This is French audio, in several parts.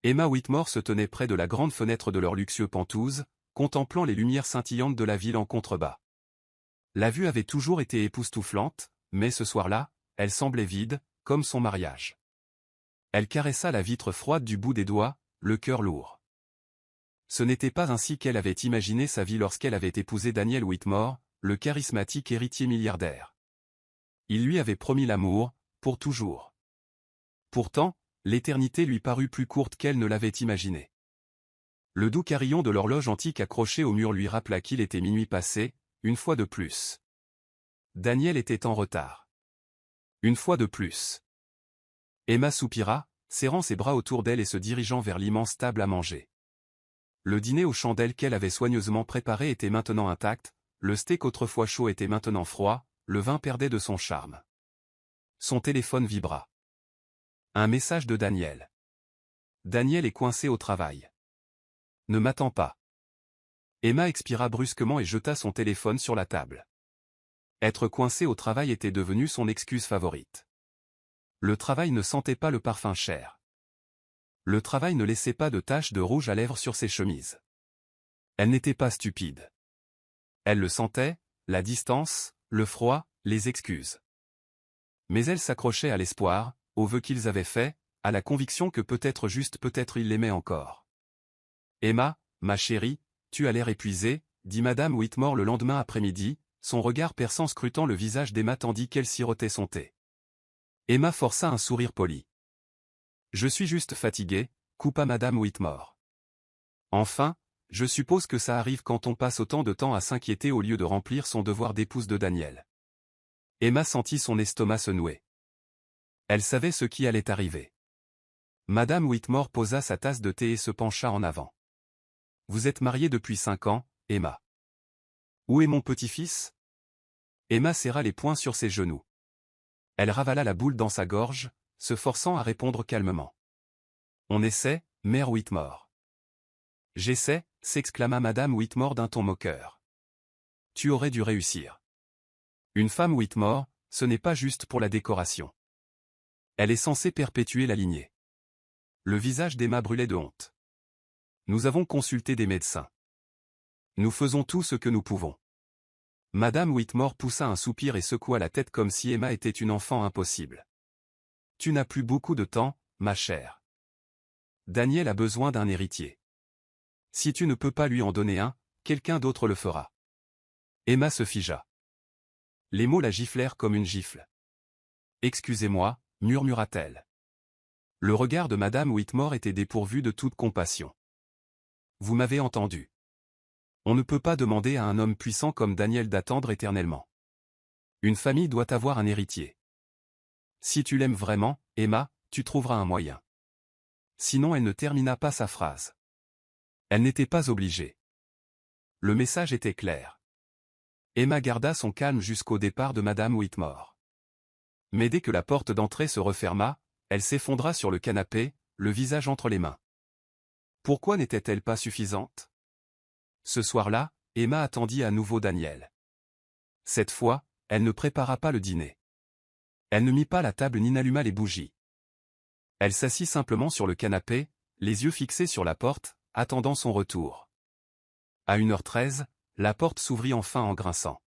Emma Whitmore se tenait près de la grande fenêtre de leur luxueux penthouse, contemplant les lumières scintillantes de la ville en contrebas. La vue avait toujours été époustouflante, mais ce soir-là, elle semblait vide, comme son mariage. Elle caressa la vitre froide du bout des doigts, le cœur lourd. Ce n'était pas ainsi qu'elle avait imaginé sa vie lorsqu'elle avait épousé Daniel Whitmore, le charismatique héritier milliardaire. Il lui avait promis l'amour, pour toujours. Pourtant, l'éternité lui parut plus courte qu'elle ne l'avait imaginé. Le doux carillon de l'horloge antique accrochée au mur lui rappela qu'il était minuit passé, une fois de plus. Daniel était en retard. Une fois de plus. Emma soupira, serrant ses bras autour d'elle et se dirigeant vers l'immense table à manger. Le dîner aux chandelles qu'elle avait soigneusement préparé était maintenant intact, le steak autrefois chaud était maintenant froid, le vin perdait de son charme. Son téléphone vibra. Un message de Daniel. Daniel est coincé au travail. Ne m'attends pas. Emma expira brusquement et jeta son téléphone sur la table. Être coincé au travail était devenu son excuse favorite. Le travail ne sentait pas le parfum cher. Le travail ne laissait pas de taches de rouge à lèvres sur ses chemises. Elle n'était pas stupide. Elle le sentait, la distance, le froid, les excuses. Mais elle s'accrochait à l'espoir, aux vœux qu'ils avaient faits, à la conviction que peut-être juste peut-être il l'aimait encore. « Emma, ma chérie, tu as l'air épuisée, » dit Madame Whitmore le lendemain après-midi, son regard perçant scrutant le visage d'Emma tandis qu'elle sirotait son thé. Emma força un sourire poli. « Je suis juste fatiguée, » coupa Madame Whitmore. « Enfin, je suppose que ça arrive quand on passe autant de temps à s'inquiéter au lieu de remplir son devoir d'épouse de Daniel. » Emma sentit son estomac se nouer. Elle savait ce qui allait arriver. Madame Whitmore posa sa tasse de thé et se pencha en avant. « Vous êtes mariée depuis 5 ans, Emma. Où est mon petit-fils » Emma serra les poings sur ses genoux. Elle ravala la boule dans sa gorge, se forçant à répondre calmement. « On essaie, mère Whitmore. »« J'essaie » s'exclama Madame Whitmore d'un ton moqueur. « Tu aurais dû réussir. Une femme Whitmore, ce n'est pas juste pour la décoration. Elle est censée perpétuer la lignée. » Le visage d'Emma brûlait de honte. « Nous avons consulté des médecins. Nous faisons tout ce que nous pouvons. » Madame Whitmore poussa un soupir et secoua la tête comme si Emma était une enfant impossible. « Tu n'as plus beaucoup de temps, ma chère. Daniel a besoin d'un héritier. Si tu ne peux pas lui en donner un, quelqu'un d'autre le fera. » Emma se figea. Les mots la giflèrent comme une gifle. « Excusez-moi, » murmura-t-elle. Le regard de Madame Whitmore était dépourvu de toute compassion. « Vous m'avez entendu. On ne peut pas demander à un homme puissant comme Daniel d'attendre éternellement. Une famille doit avoir un héritier. Si tu l'aimes vraiment, Emma, tu trouveras un moyen. » Sinon elle ne termina pas sa phrase. Elle n'était pas obligée. Le message était clair. Emma garda son calme jusqu'au départ de Madame Whitmore. Mais dès que la porte d'entrée se referma, elle s'effondra sur le canapé, le visage entre les mains. Pourquoi n'était-elle pas suffisante? Ce soir-là, Emma attendit à nouveau Daniel. Cette fois, elle ne prépara pas le dîner. Elle ne mit pas la table ni n'alluma les bougies. Elle s'assit simplement sur le canapé, les yeux fixés sur la porte, attendant son retour. À 1h13, la porte s'ouvrit enfin en grinçant.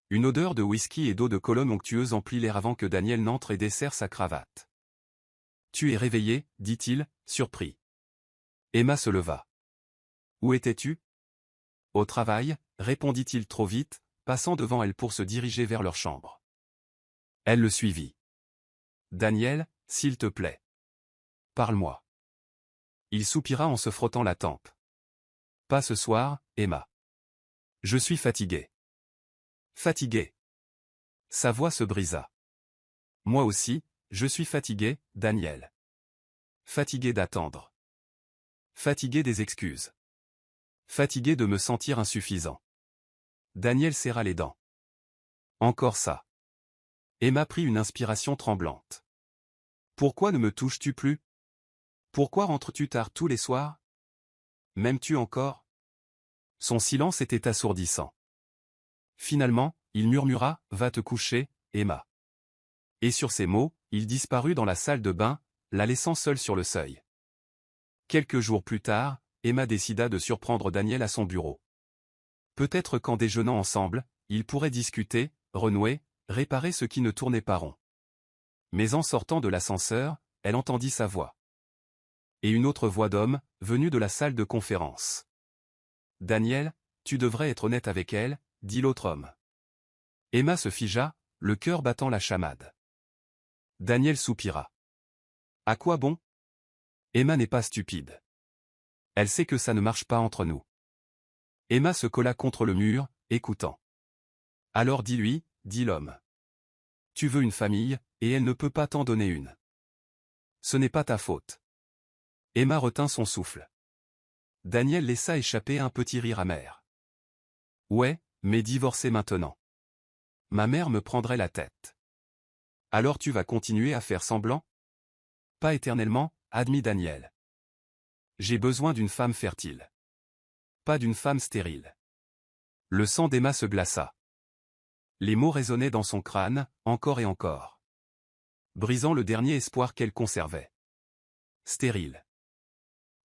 Une odeur de whisky et d'eau de Cologne onctueuse emplit l'air avant que Daniel n'entre et desserre sa cravate. « Tu es réveillé » dit-il, surpris. Emma se leva. « Où étais-tu » ? « Au travail » répondit-il trop vite, passant devant elle pour se diriger vers leur chambre. Elle le suivit. « Daniel, s'il te plaît. Parle-moi. » Il soupira en se frottant la tempe. « Pas ce soir, Emma. Je suis fatigué. » Fatigué. Sa voix se brisa. « Moi aussi, je suis fatigué, Daniel. Fatigué d'attendre. Fatigué des excuses. Fatigué de me sentir insuffisant. » Daniel serra les dents. « Encore ça. » Emma prit une inspiration tremblante. « Pourquoi ne me touches-tu plus? Pourquoi rentres-tu tard tous les soirs? M'aimes-tu encore ?» Son silence était assourdissant. Finalement, il murmura « Va te coucher, Emma. » Et sur ces mots, il disparut dans la salle de bain, la laissant seule sur le seuil. Quelques jours plus tard, Emma décida de surprendre Daniel à son bureau. Peut-être qu'en déjeunant ensemble, ils pourraient discuter, renouer, réparer ce qui ne tournait pas rond. Mais en sortant de l'ascenseur, elle entendit sa voix. Et une autre voix d'homme, venue de la salle de conférence. « Daniel, tu devrais être honnête avec elle, » dit l'autre homme. Emma se figea, le cœur battant la chamade. Daniel soupira. « À quoi bon ? Emma n'est pas stupide. Elle sait que ça ne marche pas entre nous. » Emma se colla contre le mur, écoutant. « Alors dis-lui, » dit l'homme. « Tu veux une famille, et elle ne peut pas t'en donner une. Ce n'est pas ta faute. » Emma retint son souffle. Daniel laissa échapper un petit rire amer. « Ouais, mais divorcer maintenant. Ma mère me prendrait la tête. »« Alors tu vas continuer à faire semblant ? » ?»« Pas éternellement, » admit Daniel. « J'ai besoin d'une femme fertile. Pas d'une femme stérile. » Le sang d'Emma se glaça. Les mots résonnaient dans son crâne, encore et encore, brisant le dernier espoir qu'elle conservait. Stérile.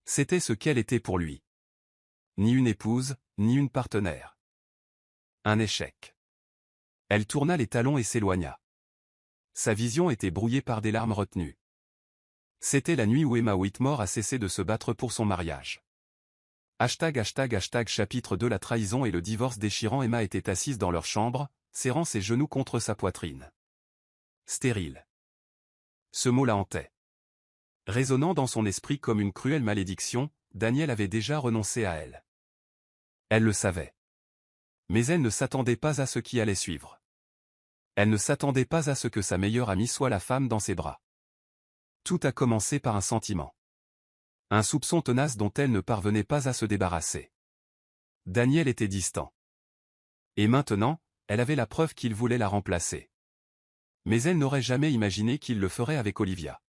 C'était ce qu'elle était pour lui. Ni une épouse, ni une partenaire. Un échec. Elle tourna les talons et s'éloigna. Sa vision était brouillée par des larmes retenues. C'était la nuit où Emma Whitmore a cessé de se battre pour son mariage. Chapitre 2 La trahison et le divorce déchirant. Emma était assise dans leur chambre, serrant ses genoux contre sa poitrine. Stérile. Ce mot la hantait. Résonnant dans son esprit comme une cruelle malédiction, Daniel avait déjà renoncé à elle. Elle le savait. Mais elle ne s'attendait pas à ce qui allait suivre. Elle ne s'attendait pas à ce que sa meilleure amie soit la femme dans ses bras. Tout a commencé par un sentiment. Un soupçon tenace dont elle ne parvenait pas à se débarrasser. Daniel était distant. Et maintenant, elle avait la preuve qu'il voulait la remplacer. Mais elle n'aurait jamais imaginé qu'il le ferait avec Olivia.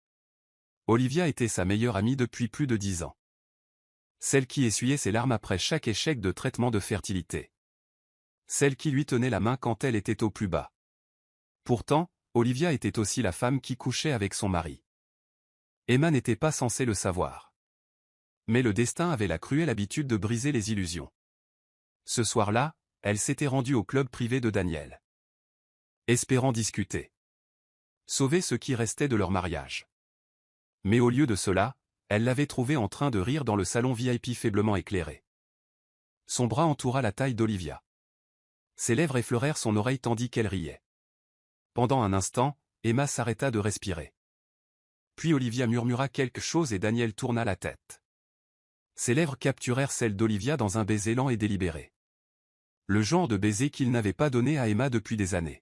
Olivia était sa meilleure amie depuis plus de 10 ans. Celle qui essuyait ses larmes après chaque échec de traitement de fertilité. Celle qui lui tenait la main quand elle était au plus bas. Pourtant, Olivia était aussi la femme qui couchait avec son mari. Emma n'était pas censée le savoir. Mais le destin avait la cruelle habitude de briser les illusions. Ce soir-là, elle s'était rendue au club privé de Daniel. Espérant discuter. Sauver ce qui restait de leur mariage. Mais au lieu de cela, elle l'avait trouvé en train de rire dans le salon VIP faiblement éclairé. Son bras entoura la taille d'Olivia. Ses lèvres effleurèrent son oreille tandis qu'elle riait. Pendant un instant, Emma s'arrêta de respirer. Puis Olivia murmura quelque chose et Daniel tourna la tête. Ses lèvres capturèrent celles d'Olivia dans un baiser lent et délibéré. Le genre de baiser qu'il n'avait pas donné à Emma depuis des années.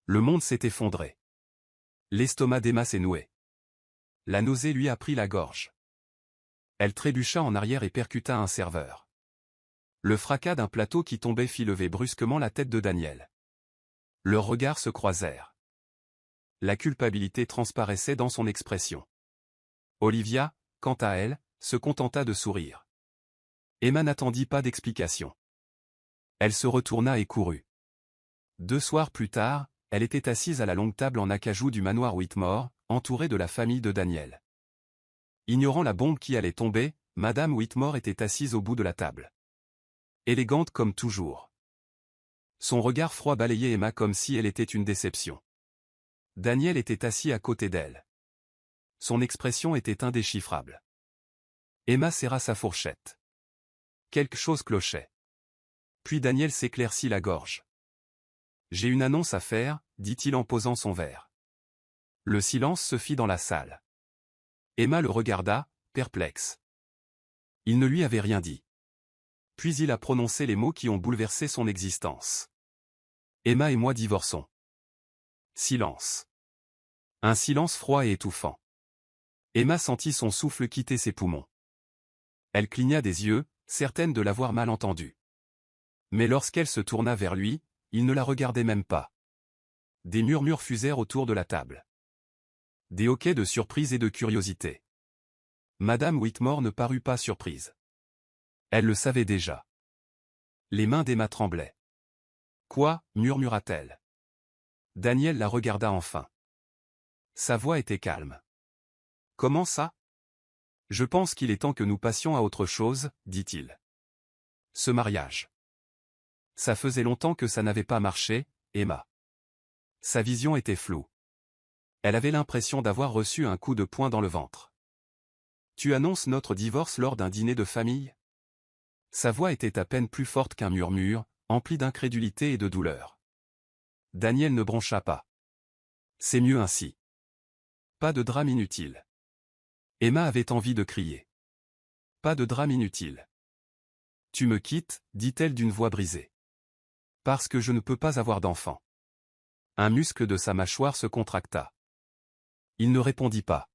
Le monde s'est effondré. L'estomac d'Emma s'est noué. La nausée lui a pris la gorge. Elle trébucha en arrière et percuta un serveur. Le fracas d'un plateau qui tombait fit lever brusquement la tête de Daniel. Leurs regards se croisèrent. La culpabilité transparaissait dans son expression. Olivia, quant à elle, se contenta de sourire. Emma n'attendit pas d'explication. Elle se retourna et courut. 2 soirs plus tard, elle était assise à la longue table en acajou du manoir Whitmore, entourée de la famille de Daniel. Ignorant la bombe qui allait tomber, Madame Whitmore était assise au bout de la table. Élégante comme toujours. Son regard froid balayait Emma comme si elle était une déception. Daniel était assis à côté d'elle. Son expression était indéchiffrable. Emma serra sa fourchette. Quelque chose clochait. Puis Daniel s'éclaircit la gorge. « J'ai une annonce à faire », dit-il en posant son verre. Le silence se fit dans la salle. Emma le regarda, perplexe. Il ne lui avait rien dit. Puis il a prononcé les mots qui ont bouleversé son existence. « Emma et moi divorçons. » Silence. Un silence froid et étouffant. Emma sentit son souffle quitter ses poumons. Elle cligna des yeux, certaine de l'avoir mal entendu. Mais lorsqu'elle se tourna vers lui, il ne la regardait même pas. Des murmures fusèrent autour de la table. Des hoquets de surprise et de curiosité. Madame Whitmore ne parut pas surprise. Elle le savait déjà. Les mains d'Emma tremblaient. « Quoi » murmura-t-elle. Daniel la regarda enfin. Sa voix était calme. « Comment ça ? Je pense qu'il est temps que nous passions à autre chose, dit-il. Ce mariage. Ça faisait longtemps que ça n'avait pas marché, Emma. Sa vision était floue. Elle avait l'impression d'avoir reçu un coup de poing dans le ventre. Tu annonces notre divorce lors d'un dîner de famille? Sa voix était à peine plus forte qu'un murmure, empli d'incrédulité et de douleur. Daniel ne broncha pas. C'est mieux ainsi. Pas de drame inutile. Emma avait envie de crier. Pas de drame inutile. Tu me quittes, dit-elle d'une voix brisée. Parce que je ne peux pas avoir d'enfant. Un muscle de sa mâchoire se contracta. Il ne répondit pas.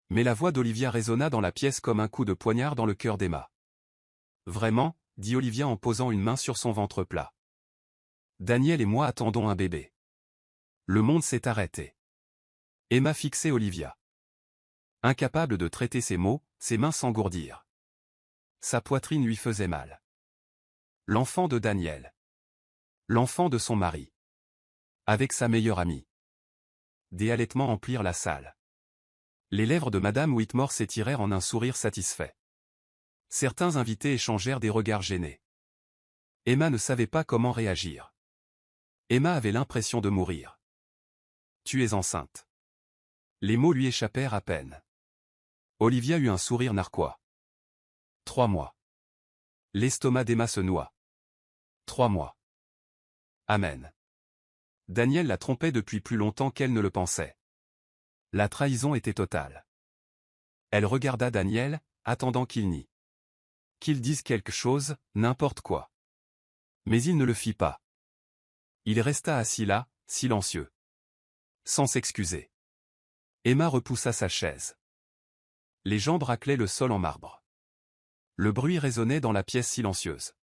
Mais la voix d'Olivia résonna dans la pièce comme un coup de poignard dans le cœur d'Emma. Vraiment, dit Olivia en posant une main sur son ventre plat. Daniel et moi attendons un bébé. Le monde s'est arrêté. Emma fixait Olivia. Incapable de traiter ses mots, ses mains s'engourdirent. Sa poitrine lui faisait mal. L'enfant de Daniel. L'enfant de son mari. Avec sa meilleure amie. Des halètements emplirent la salle. Les lèvres de Madame Whitmore s'étirèrent en un sourire satisfait. Certains invités échangèrent des regards gênés. Emma ne savait pas comment réagir. Emma avait l'impression de mourir. Tu es enceinte. Les mots lui échappèrent à peine. Olivia eut un sourire narquois. 3 mois. L'estomac d'Emma se noua. 3 mois. Amen. Daniel la trompait depuis plus longtemps qu'elle ne le pensait. La trahison était totale. Elle regarda Daniel, attendant qu'il nie. Qu'il dise quelque chose, n'importe quoi. Mais il ne le fit pas. Il resta assis là, silencieux. Sans s'excuser. Emma repoussa sa chaise. Les jambes raclaient le sol en marbre. Le bruit résonnait dans la pièce silencieuse.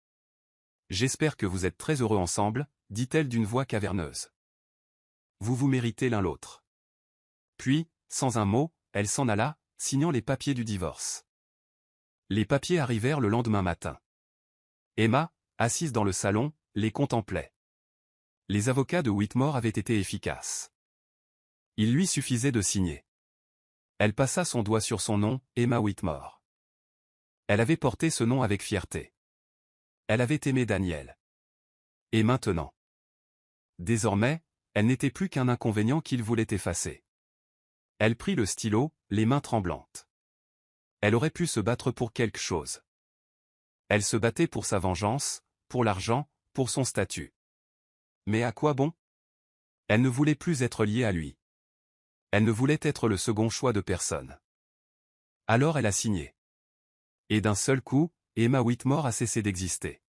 J'espère que vous êtes très heureux ensemble, dit-elle d'une voix caverneuse. Vous vous méritez l'un l'autre. Puis, sans un mot, elle s'en alla, signant les papiers du divorce. Les papiers arrivèrent le lendemain matin. Emma, assise dans le salon, les contemplait. Les avocats de Whitmore avaient été efficaces. Il lui suffisait de signer. Elle passa son doigt sur son nom, Emma Whitmore. Elle avait porté ce nom avec fierté. Elle avait aimé Daniel. Et maintenant? Désormais, elle n'était plus qu'un inconvénient qu'il voulait effacer. Elle prit le stylo, les mains tremblantes. Elle aurait pu se battre pour quelque chose. Elle se battait pour sa vengeance, pour l'argent, pour son statut. Mais à quoi bon? Elle ne voulait plus être liée à lui. Elle ne voulait être le second choix de personne. Alors elle a signé. Et d'un seul coup, Emma Whitmore a cessé d'exister.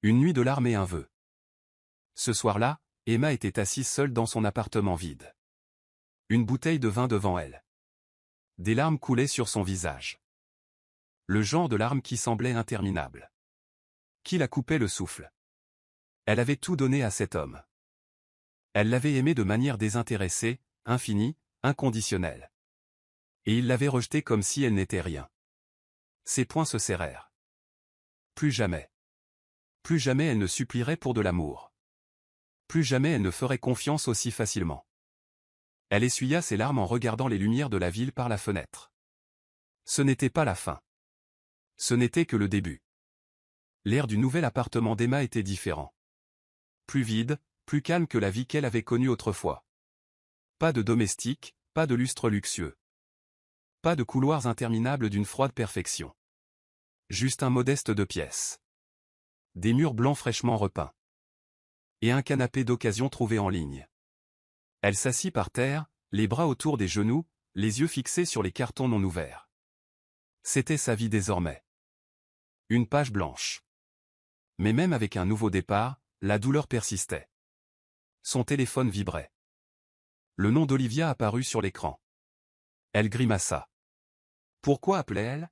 Une nuit de larmes et un vœu. Ce soir-là, Emma était assise seule dans son appartement vide. Une bouteille de vin devant elle. Des larmes coulaient sur son visage. Le genre de larmes qui semblait interminable. Qui la coupait le souffle. Elle avait tout donné à cet homme. Elle l'avait aimé de manière désintéressée, infinie, inconditionnelle. Et il l'avait rejetée comme si elle n'était rien. Ses poings se serrèrent. Plus jamais. Plus jamais elle ne supplierait pour de l'amour. Plus jamais elle ne ferait confiance aussi facilement. Elle essuya ses larmes en regardant les lumières de la ville par la fenêtre. Ce n'était pas la fin. Ce n'était que le début. L'air du nouvel appartement d'Emma était différent. Plus vide, plus calme que la vie qu'elle avait connue autrefois. Pas de domestique, pas de lustre luxueux. Pas de couloirs interminables d'une froide perfection. Juste un modeste 2 pièces. Des murs blancs fraîchement repeints. Et un canapé d'occasion trouvé en ligne. Elle s'assit par terre, les bras autour des genoux, les yeux fixés sur les cartons non ouverts. C'était sa vie désormais. Une page blanche. Mais même avec un nouveau départ, la douleur persistait. Son téléphone vibrait. Le nom d'Olivia apparut sur l'écran. Elle grimaça. Pourquoi appelait-elle?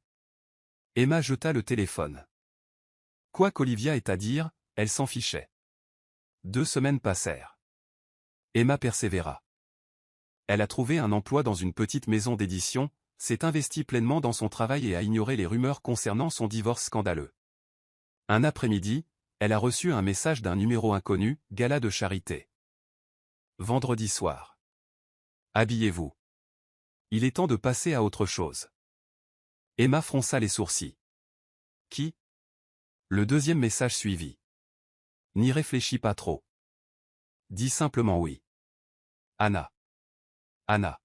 Emma jeta le téléphone. Quoi qu'Olivia ait à dire, elle s'en fichait. 2 semaines passèrent. Emma persévéra. Elle a trouvé un emploi dans une petite maison d'édition, s'est investie pleinement dans son travail et a ignoré les rumeurs concernant son divorce scandaleux. Un après-midi, elle a reçu un message d'un numéro inconnu, gala de charité. Vendredi soir. Habillez-vous. Il est temps de passer à autre chose. Emma fronça les sourcils. Qui? Le deuxième message suivit. N'y réfléchis pas trop. Dis simplement oui. Anna. Anna.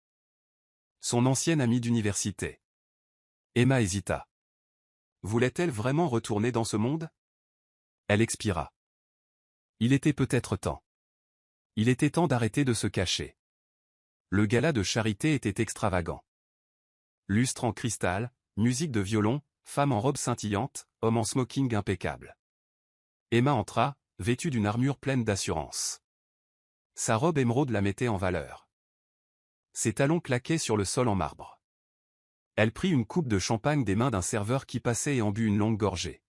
Son ancienne amie d'université. Emma hésita. Voulait-elle vraiment retourner dans ce monde? Elle expira. Il était peut-être temps. Il était temps d'arrêter de se cacher. Le gala de charité était extravagant. Lustre en cristal, musique de violon, femme en robe scintillante, homme en smoking impeccable. Emma entra, vêtue d'une armure pleine d'assurance. Sa robe émeraude la mettait en valeur. Ses talons claquaient sur le sol en marbre. Elle prit une coupe de champagne des mains d'un serveur qui passait et en but une longue gorgée.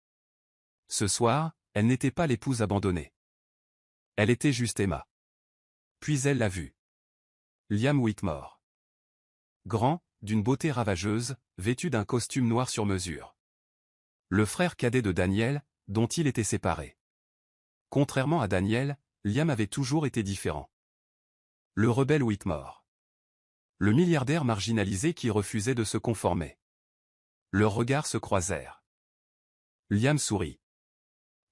Ce soir, elle n'était pas l'épouse abandonnée. Elle était juste Emma. Puis elle l'a vue. Liam Whitmore. Grand, d'une beauté ravageuse, vêtu d'un costume noir sur mesure. Le frère cadet de Daniel, dont il était séparé. Contrairement à Daniel, Liam avait toujours été différent. Le rebelle Whitmore. Le milliardaire marginalisé qui refusait de se conformer. Leurs regards se croisèrent. Liam sourit.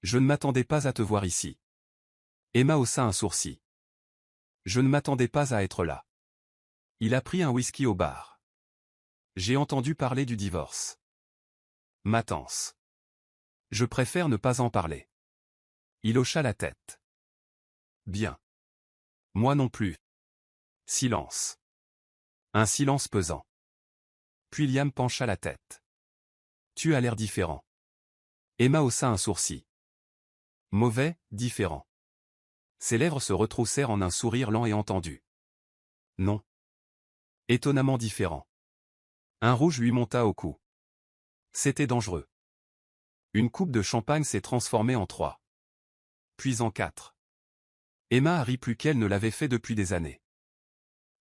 Je ne m'attendais pas à te voir ici. Emma haussa un sourcil. Je ne m'attendais pas à être là. Il a pris un whisky au bar. J'ai entendu parler du divorce. Matance. Je préfère ne pas en parler. Il hocha la tête. Bien. Moi non plus. Silence. Un silence pesant. Puis Liam pencha la tête. Tu as l'air différent. Emma haussa un sourcil. Mauvais, différent. Ses lèvres se retroussèrent en un sourire lent et entendu. Non. Étonnamment différent. Un rouge lui monta au cou. C'était dangereux. Une coupe de champagne s'est transformée en 3. Puis en 4. Emma rit plus qu'elle ne l'avait fait depuis des années.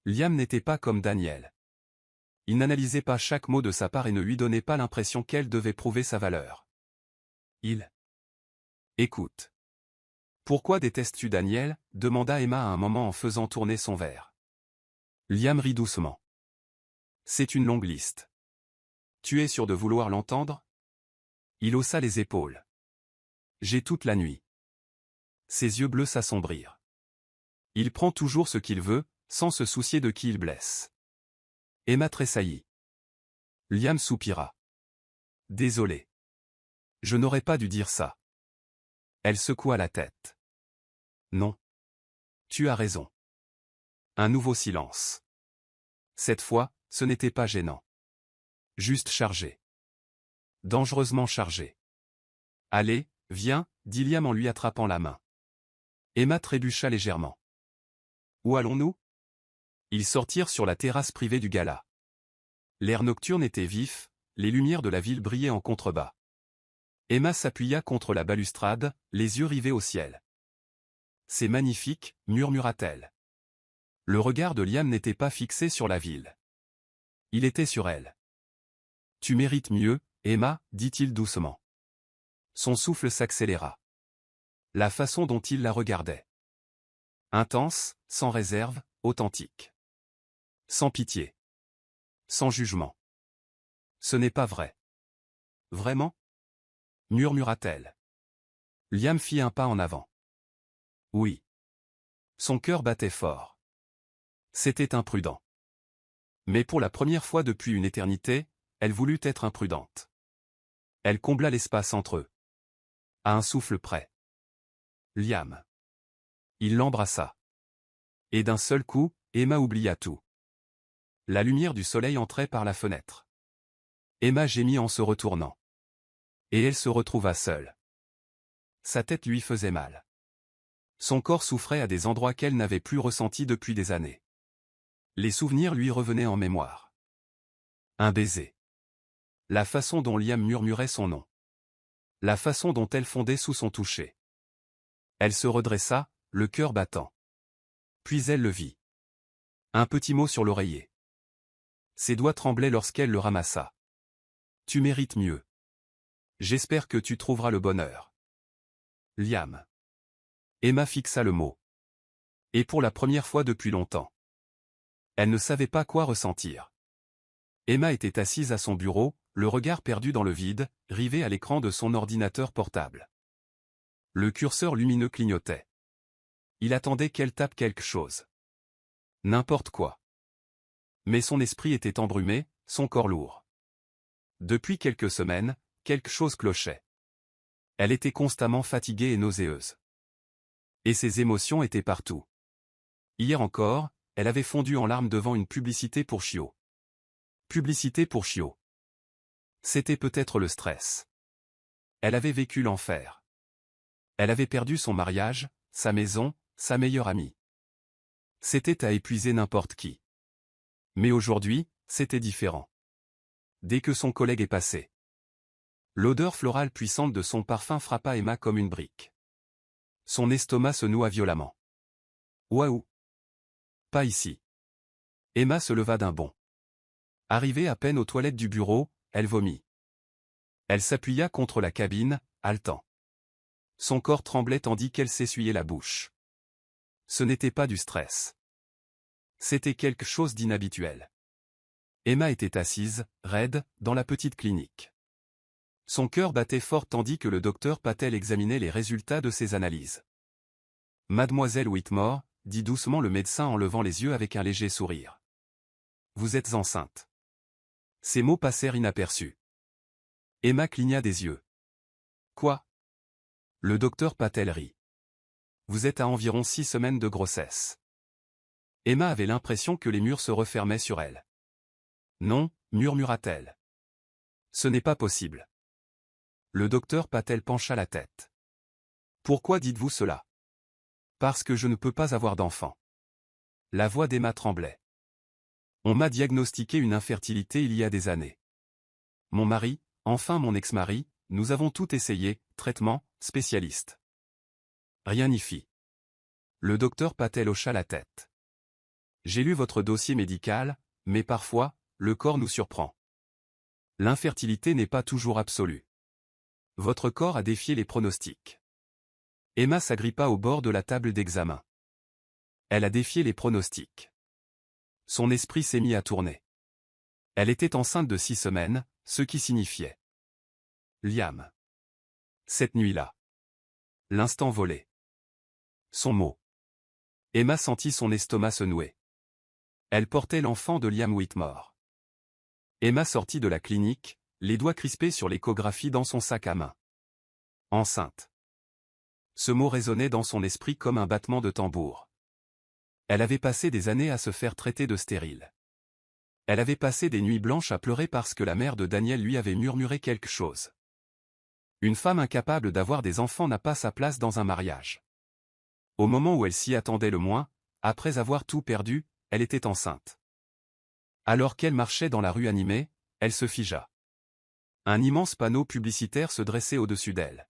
Liam n'était pas comme Daniel. Il n'analysait pas chaque mot de sa part et ne lui donnait pas l'impression qu'elle devait prouver sa valeur. Il. Écoute. Pourquoi détestes-tu Daniel? Demanda Emma à un moment en faisant tourner son verre. Liam rit doucement. C'est une longue liste. Tu es sûr de vouloir l'entendre? Il haussa les épaules. J'ai toute la nuit. Ses yeux bleus s'assombrirent. Il prend toujours ce qu'il veut, sans se soucier de qui il blesse. Emma tressaillit. Liam soupira. Désolé. Je n'aurais pas dû dire ça. Elle secoua la tête. Non. Tu as raison. Un nouveau silence. Cette fois, ce n'était pas gênant. Juste chargé. Dangereusement chargé. Allez, viens, dit Liam en lui attrapant la main. Emma trébucha légèrement. Où allons-nous? Ils sortirent sur la terrasse privée du gala. L'air nocturne était vif, les lumières de la ville brillaient en contrebas. Emma s'appuya contre la balustrade, les yeux rivés au ciel. C'est magnifique, murmura-t-elle. Le regard de Liam n'était pas fixé sur la ville. Il était sur elle. Tu mérites mieux, Emma, dit-il doucement. Son souffle s'accéléra. La façon dont il la regardait. Intense, sans réserve, authentique. Sans pitié. Sans jugement. Ce n'est pas vrai. Vraiment? Murmura-t-elle. Liam fit un pas en avant. Oui. Son cœur battait fort. C'était imprudent. Mais pour la première fois depuis une éternité, elle voulut être imprudente. Elle combla l'espace entre eux. À un souffle près. Liam. Il l'embrassa. Et d'un seul coup, Emma oublia tout. La lumière du soleil entrait par la fenêtre. Emma gémit en se retournant. Et elle se retrouva seule. Sa tête lui faisait mal. Son corps souffrait à des endroits qu'elle n'avait plus ressentis depuis des années. Les souvenirs lui revenaient en mémoire. Un baiser. La façon dont Liam murmurait son nom. La façon dont elle fondait sous son toucher. Elle se redressa, le cœur battant. Puis elle le vit. Un petit mot sur l'oreiller. Ses doigts tremblaient lorsqu'elle le ramassa. Tu mérites mieux. J'espère que tu trouveras le bonheur. Liam. Emma fixa le mot. Et pour la première fois depuis longtemps. Elle ne savait pas quoi ressentir. Emma était assise à son bureau, le regard perdu dans le vide, rivé à l'écran de son ordinateur portable. Le curseur lumineux clignotait. Il attendait qu'elle tape quelque chose. N'importe quoi. Mais son esprit était embrumé, son corps lourd. Depuis quelques semaines, quelque chose clochait. Elle était constamment fatiguée et nauséeuse. Et ses émotions étaient partout. Hier encore, elle avait fondu en larmes devant une publicité pour chiots. Publicité pour chiots. C'était peut-être le stress. Elle avait vécu l'enfer. Elle avait perdu son mariage, sa maison, sa meilleure amie. C'était à épuiser n'importe qui. Mais aujourd'hui, c'était différent. Dès que son collègue est passé, l'odeur florale puissante de son parfum frappa Emma comme une brique. Son estomac se noua violemment. Waouh! Pas ici. Emma se leva d'un bond. Arrivée à peine aux toilettes du bureau, elle vomit. Elle s'appuya contre la cabine, haletant. Son corps tremblait tandis qu'elle s'essuyait la bouche. Ce n'était pas du stress. C'était quelque chose d'inhabituel. Emma était assise, raide, dans la petite clinique. Son cœur battait fort tandis que le docteur Patel examinait les résultats de ses analyses. « Mademoiselle Whitmore », dit doucement le médecin en levant les yeux avec un léger sourire. « Vous êtes enceinte. » Ces mots passèrent inaperçus. Emma cligna des yeux. « Quoi ?» Le docteur Patel rit. « Vous êtes à environ 6 semaines de grossesse. » Emma avait l'impression que les murs se refermaient sur elle. « Non », murmura-t-elle. « Ce n'est pas possible. » Le docteur Patel pencha la tête. « Pourquoi dites-vous cela ? » « Parce que je ne peux pas avoir d'enfant. » La voix d'Emma tremblait. « On m'a diagnostiqué une infertilité il y a des années. Mon mari, enfin mon ex-mari, nous avons tout essayé, traitement, spécialiste. Rien n'y fit. » Le docteur Patel hocha la tête. « J'ai lu votre dossier médical, mais parfois, le corps nous surprend. L'infertilité n'est pas toujours absolue. Votre corps a défié les pronostics. » Emma s'agrippa au bord de la table d'examen. Elle a défié les pronostics. Son esprit s'est mis à tourner. Elle était enceinte de 6 semaines, ce qui signifiait Liam. Cette nuit-là. L'instant volé. Son mot. Emma sentit son estomac se nouer. Elle portait l'enfant de Liam Whitmore. Emma sortit de la clinique, les doigts crispés sur l'échographie dans son sac à main. Enceinte. Ce mot résonnait dans son esprit comme un battement de tambour. Elle avait passé des années à se faire traiter de stérile. Elle avait passé des nuits blanches à pleurer parce que la mère de Daniel lui avait murmuré quelque chose. Une femme incapable d'avoir des enfants n'a pas sa place dans un mariage. Au moment où elle s'y attendait le moins, après avoir tout perdu, elle était enceinte. Alors qu'elle marchait dans la rue animée, elle se figea. Un immense panneau publicitaire se dressait au-dessus d'elle.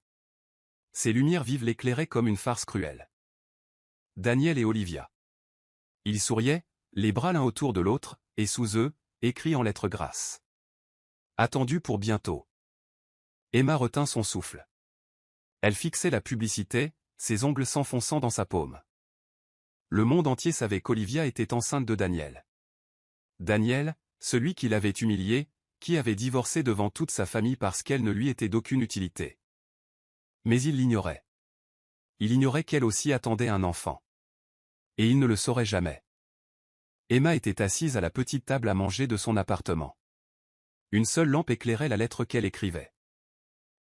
Ses lumières vives l'éclairaient comme une farce cruelle. Daniel et Olivia. Ils souriaient, les bras l'un autour de l'autre, et sous eux, écrit en lettres grasses. Attendu pour bientôt. Emma retint son souffle. Elle fixait la publicité, ses ongles s'enfonçant dans sa paume. Le monde entier savait qu'Olivia était enceinte de Daniel. Daniel, celui qui l'avait humiliée, qui avait divorcé devant toute sa famille parce qu'elle ne lui était d'aucune utilité. Mais il l'ignorait. Il ignorait qu'elle aussi attendait un enfant. Et il ne le saurait jamais. Emma était assise à la petite table à manger de son appartement. Une seule lampe éclairait la lettre qu'elle écrivait.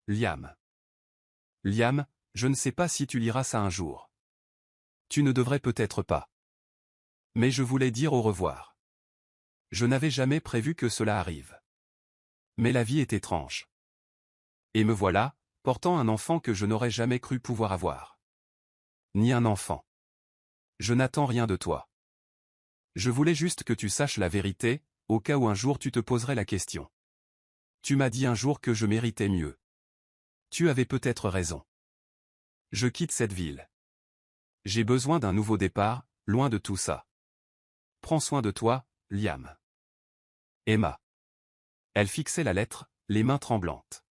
Liam. Liam, je ne sais pas si tu liras ça un jour. Tu ne devrais peut-être pas. Mais je voulais dire au revoir. Je n'avais jamais prévu que cela arrive. Mais la vie est étrange. Et me voilà, portant un enfant que je n'aurais jamais cru pouvoir avoir. Ni un enfant. Je n'attends rien de toi. Je voulais juste que tu saches la vérité, au cas où un jour tu te poserais la question. Tu m'as dit un jour que je méritais mieux. Tu avais peut-être raison. Je quitte cette ville. J'ai besoin d'un nouveau départ, loin de tout ça. Prends soin de toi, Liam. Emma. Elle fixait la lettre, les mains tremblantes.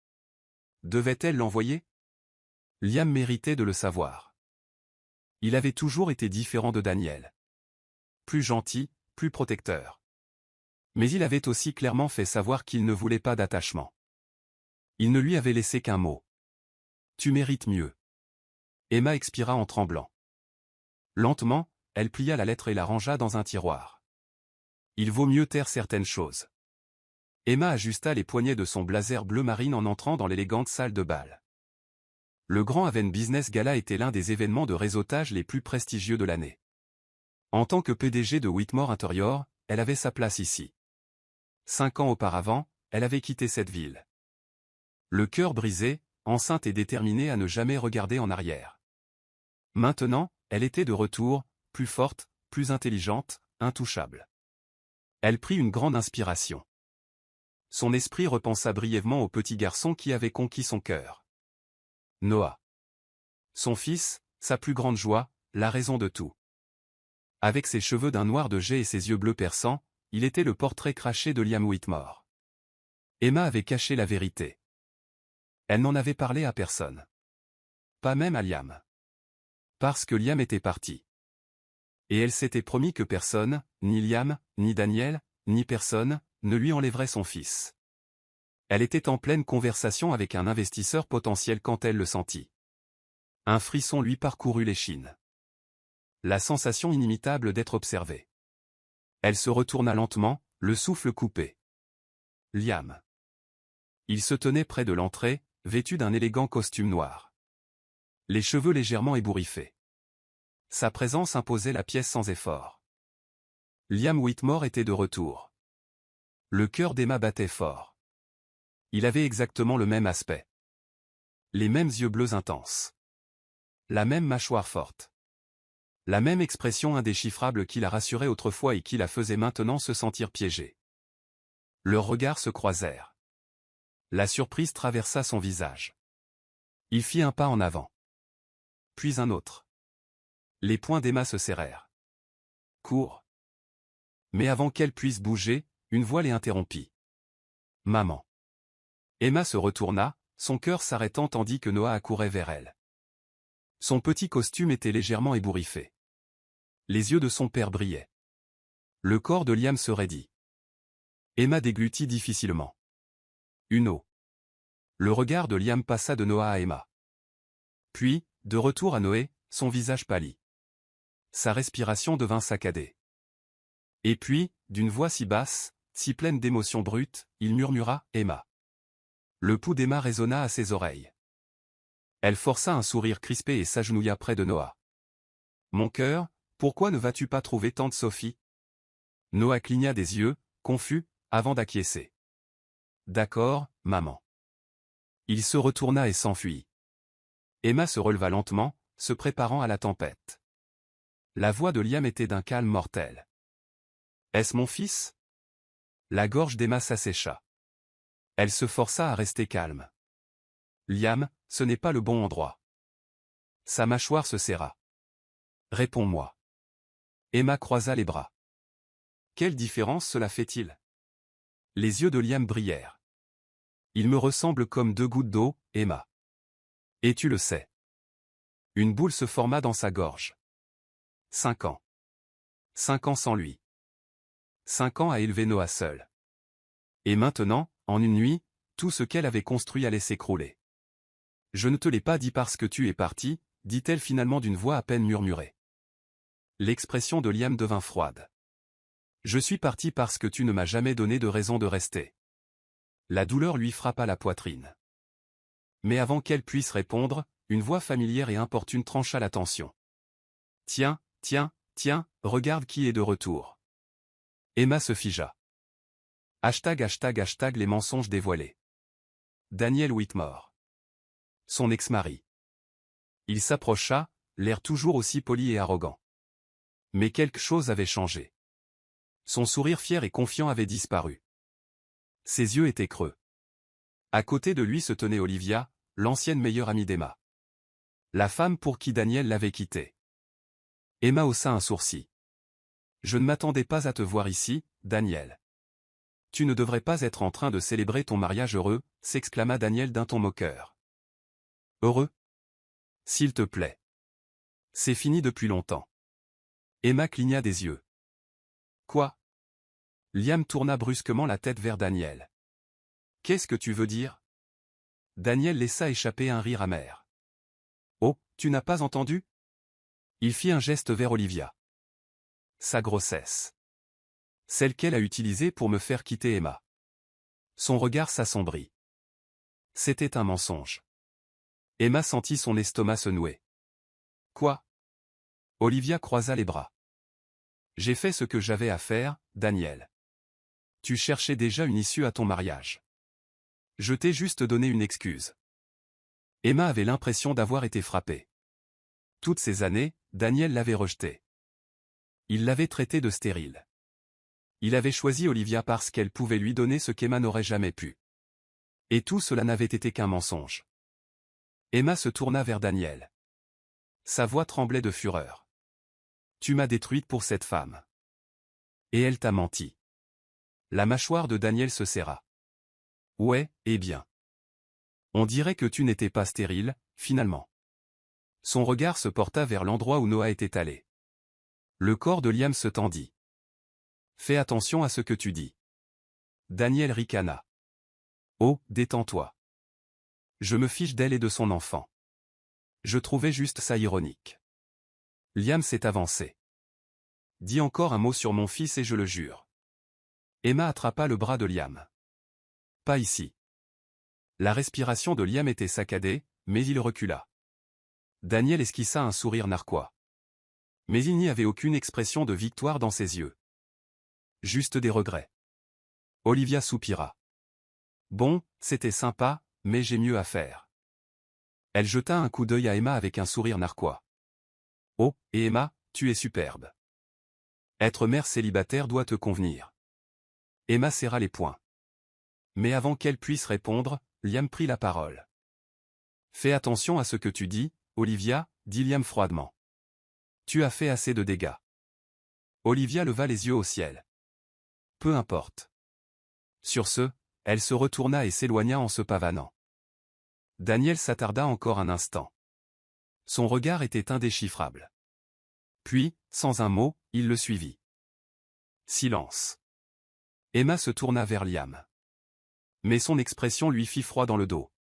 Devait-elle l'envoyer? Liam méritait de le savoir. Il avait toujours été différent de Daniel. Plus gentil, plus protecteur. Mais il avait aussi clairement fait savoir qu'il ne voulait pas d'attachement. Il ne lui avait laissé qu'un mot. Tu mérites mieux. Emma expira en tremblant. Lentement, elle plia la lettre et la rangea dans un tiroir. Il vaut mieux taire certaines choses. Emma ajusta les poignets de son blazer bleu marine en entrant dans l'élégante salle de bal. Le Grand Haven Business Gala était l'un des événements de réseautage les plus prestigieux de l'année. En tant que PDG de Whitmore Interior, elle avait sa place ici. 5 ans auparavant, elle avait quitté cette ville. Le cœur brisé, enceinte et déterminée à ne jamais regarder en arrière. Maintenant, elle était de retour, plus forte, plus intelligente, intouchable. Elle prit une grande inspiration. Son esprit repensa brièvement au petit garçon qui avait conquis son cœur. Noah. Son fils, sa plus grande joie, la raison de tout. Avec ses cheveux d'un noir de jais et ses yeux bleus perçants, il était le portrait craché de Liam Whitmore. Emma avait caché la vérité. Elle n'en avait parlé à personne. Pas même à Liam. Parce que Liam était parti. Et elle s'était promis que personne, ni Liam, ni Daniel, ni personne, ne lui enlèverait son fils. Elle était en pleine conversation avec un investisseur potentiel quand elle le sentit. Un frisson lui parcourut l'échine. La sensation inimitable d'être observée. Elle se retourna lentement, le souffle coupé. Liam. Il se tenait près de l'entrée, vêtu d'un élégant costume noir. Les cheveux légèrement ébouriffés. Sa présence imposait la pièce sans effort. Liam Whitmore était de retour. Le cœur d'Emma battait fort. Il avait exactement le même aspect. Les mêmes yeux bleus intenses. La même mâchoire forte. La même expression indéchiffrable qui la rassurait autrefois et qui la faisait maintenant se sentir piégée. Leurs regards se croisèrent. La surprise traversa son visage. Il fit un pas en avant. Puis un autre. Les poings d'Emma se serrèrent. Cours. Mais avant qu'elle puisse bouger, une voix les interrompit. Maman. Emma se retourna, son cœur s'arrêtant tandis que Noah accourait vers elle. Son petit costume était légèrement ébouriffé. Les yeux de son père brillaient. Le corps de Liam se raidit. Emma déglutit difficilement. Une eau. Le regard de Liam passa de Noah à Emma. Puis, de retour à Noé, son visage pâlit. Sa respiration devint saccadée. Et puis, d'une voix si basse, si pleine d'émotions brutes, il murmura « Emma ». Le pouls d'Emma résonna à ses oreilles. Elle força un sourire crispé et s'agenouilla près de Noah. « Mon cœur, pourquoi ne vas-tu pas trouver tante Sophie ?» Noah cligna des yeux, confus, avant d'acquiescer. « D'accord, maman. » Il se retourna et s'enfuit. Emma se releva lentement, se préparant à la tempête. La voix de Liam était d'un calme mortel. « Est-ce mon fils ?» La gorge d'Emma s'assécha. Elle se força à rester calme. « Liam, ce n'est pas le bon endroit. » Sa mâchoire se serra. « Réponds-moi. » Emma croisa les bras. « Quelle différence cela fait-il ?» Les yeux de Liam brillèrent. « Il me ressemble comme 2 gouttes d'eau, Emma. Et tu le sais. » Une boule se forma dans sa gorge. 5 ans. 5 ans sans lui. 5 ans à élever Noah seul. Et maintenant, en une nuit, tout ce qu'elle avait construit allait s'écrouler. « Je ne te l'ai pas dit parce que tu es parti, » dit-elle finalement d'une voix à peine murmurée. L'expression de Liam devint froide. « Je suis parti parce que tu ne m'as jamais donné de raison de rester. » La douleur lui frappa la poitrine. Mais avant qu'elle puisse répondre, une voix familière et importune trancha la tension. « Tiens, tiens, tiens, regarde qui est de retour. » Emma se figea. ### les mensonges dévoilés. Daniel Whitmore. Son ex-mari. Il s'approcha, l'air toujours aussi poli et arrogant. Mais quelque chose avait changé. Son sourire fier et confiant avait disparu. Ses yeux étaient creux. À côté de lui se tenait Olivia, l'ancienne meilleure amie d'Emma. La femme pour qui Daniel l'avait quittée. Emma haussa un sourcil. « Je ne m'attendais pas à te voir ici, Daniel. »« Tu ne devrais pas être en train de célébrer ton mariage heureux », s'exclama Daniel d'un ton moqueur. « Heureux ? S'il te plaît. C'est fini depuis longtemps. » Emma cligna des yeux. « Quoi ? Liam tourna brusquement la tête vers Daniel. Qu'est-ce que tu veux dire? Daniel laissa échapper un rire amer. Oh, tu n'as pas entendu? Il fit un geste vers Olivia. Sa grossesse. Celle qu'elle a utilisée pour me faire quitter Emma. Son regard s'assombrit. C'était un mensonge. Emma sentit son estomac se nouer. Quoi? Olivia croisa les bras. J'ai fait ce que j'avais à faire, Daniel. Tu cherchais déjà une issue à ton mariage. Je t'ai juste donné une excuse. Emma avait l'impression d'avoir été frappée. Toutes ces années, Daniel l'avait rejetée. Il l'avait traitée de stérile. Il avait choisi Olivia parce qu'elle pouvait lui donner ce qu'Emma n'aurait jamais pu. Et tout cela n'avait été qu'un mensonge. Emma se tourna vers Daniel. Sa voix tremblait de fureur. Tu m'as détruite pour cette femme. Et elle t'a menti. La mâchoire de Daniel se serra. Ouais, eh bien. On dirait que tu n'étais pas stérile, finalement. Son regard se porta vers l'endroit où Noah était allé. Le corps de Liam se tendit. Fais attention à ce que tu dis. Daniel ricana. Oh, détends-toi. Je me fiche d'elle et de son enfant. Je trouvais juste ça ironique. Liam s'est avancé. Dis encore un mot sur mon fils et je le jure. Emma attrapa le bras de Liam. Pas ici. La respiration de Liam était saccadée, mais il recula. Daniel esquissa un sourire narquois. Mais il n'y avait aucune expression de victoire dans ses yeux. Juste des regrets. Olivia soupira. Bon, c'était sympa, mais j'ai mieux à faire. Elle jeta un coup d'œil à Emma avec un sourire narquois. Oh, et Emma, tu es superbe. Être mère célibataire doit te convenir. Emma serra les poings. Mais avant qu'elle puisse répondre, Liam prit la parole. Fais attention à ce que tu dis, Olivia, dit Liam froidement. Tu as fait assez de dégâts. Olivia leva les yeux au ciel. Peu importe. Sur ce, elle se retourna et s'éloigna en se pavanant. Daniel s'attarda encore un instant. Son regard était indéchiffrable. Puis, sans un mot, il le suivit. Silence. Emma se tourna vers Liam. Mais son expression lui fit froid dans le dos.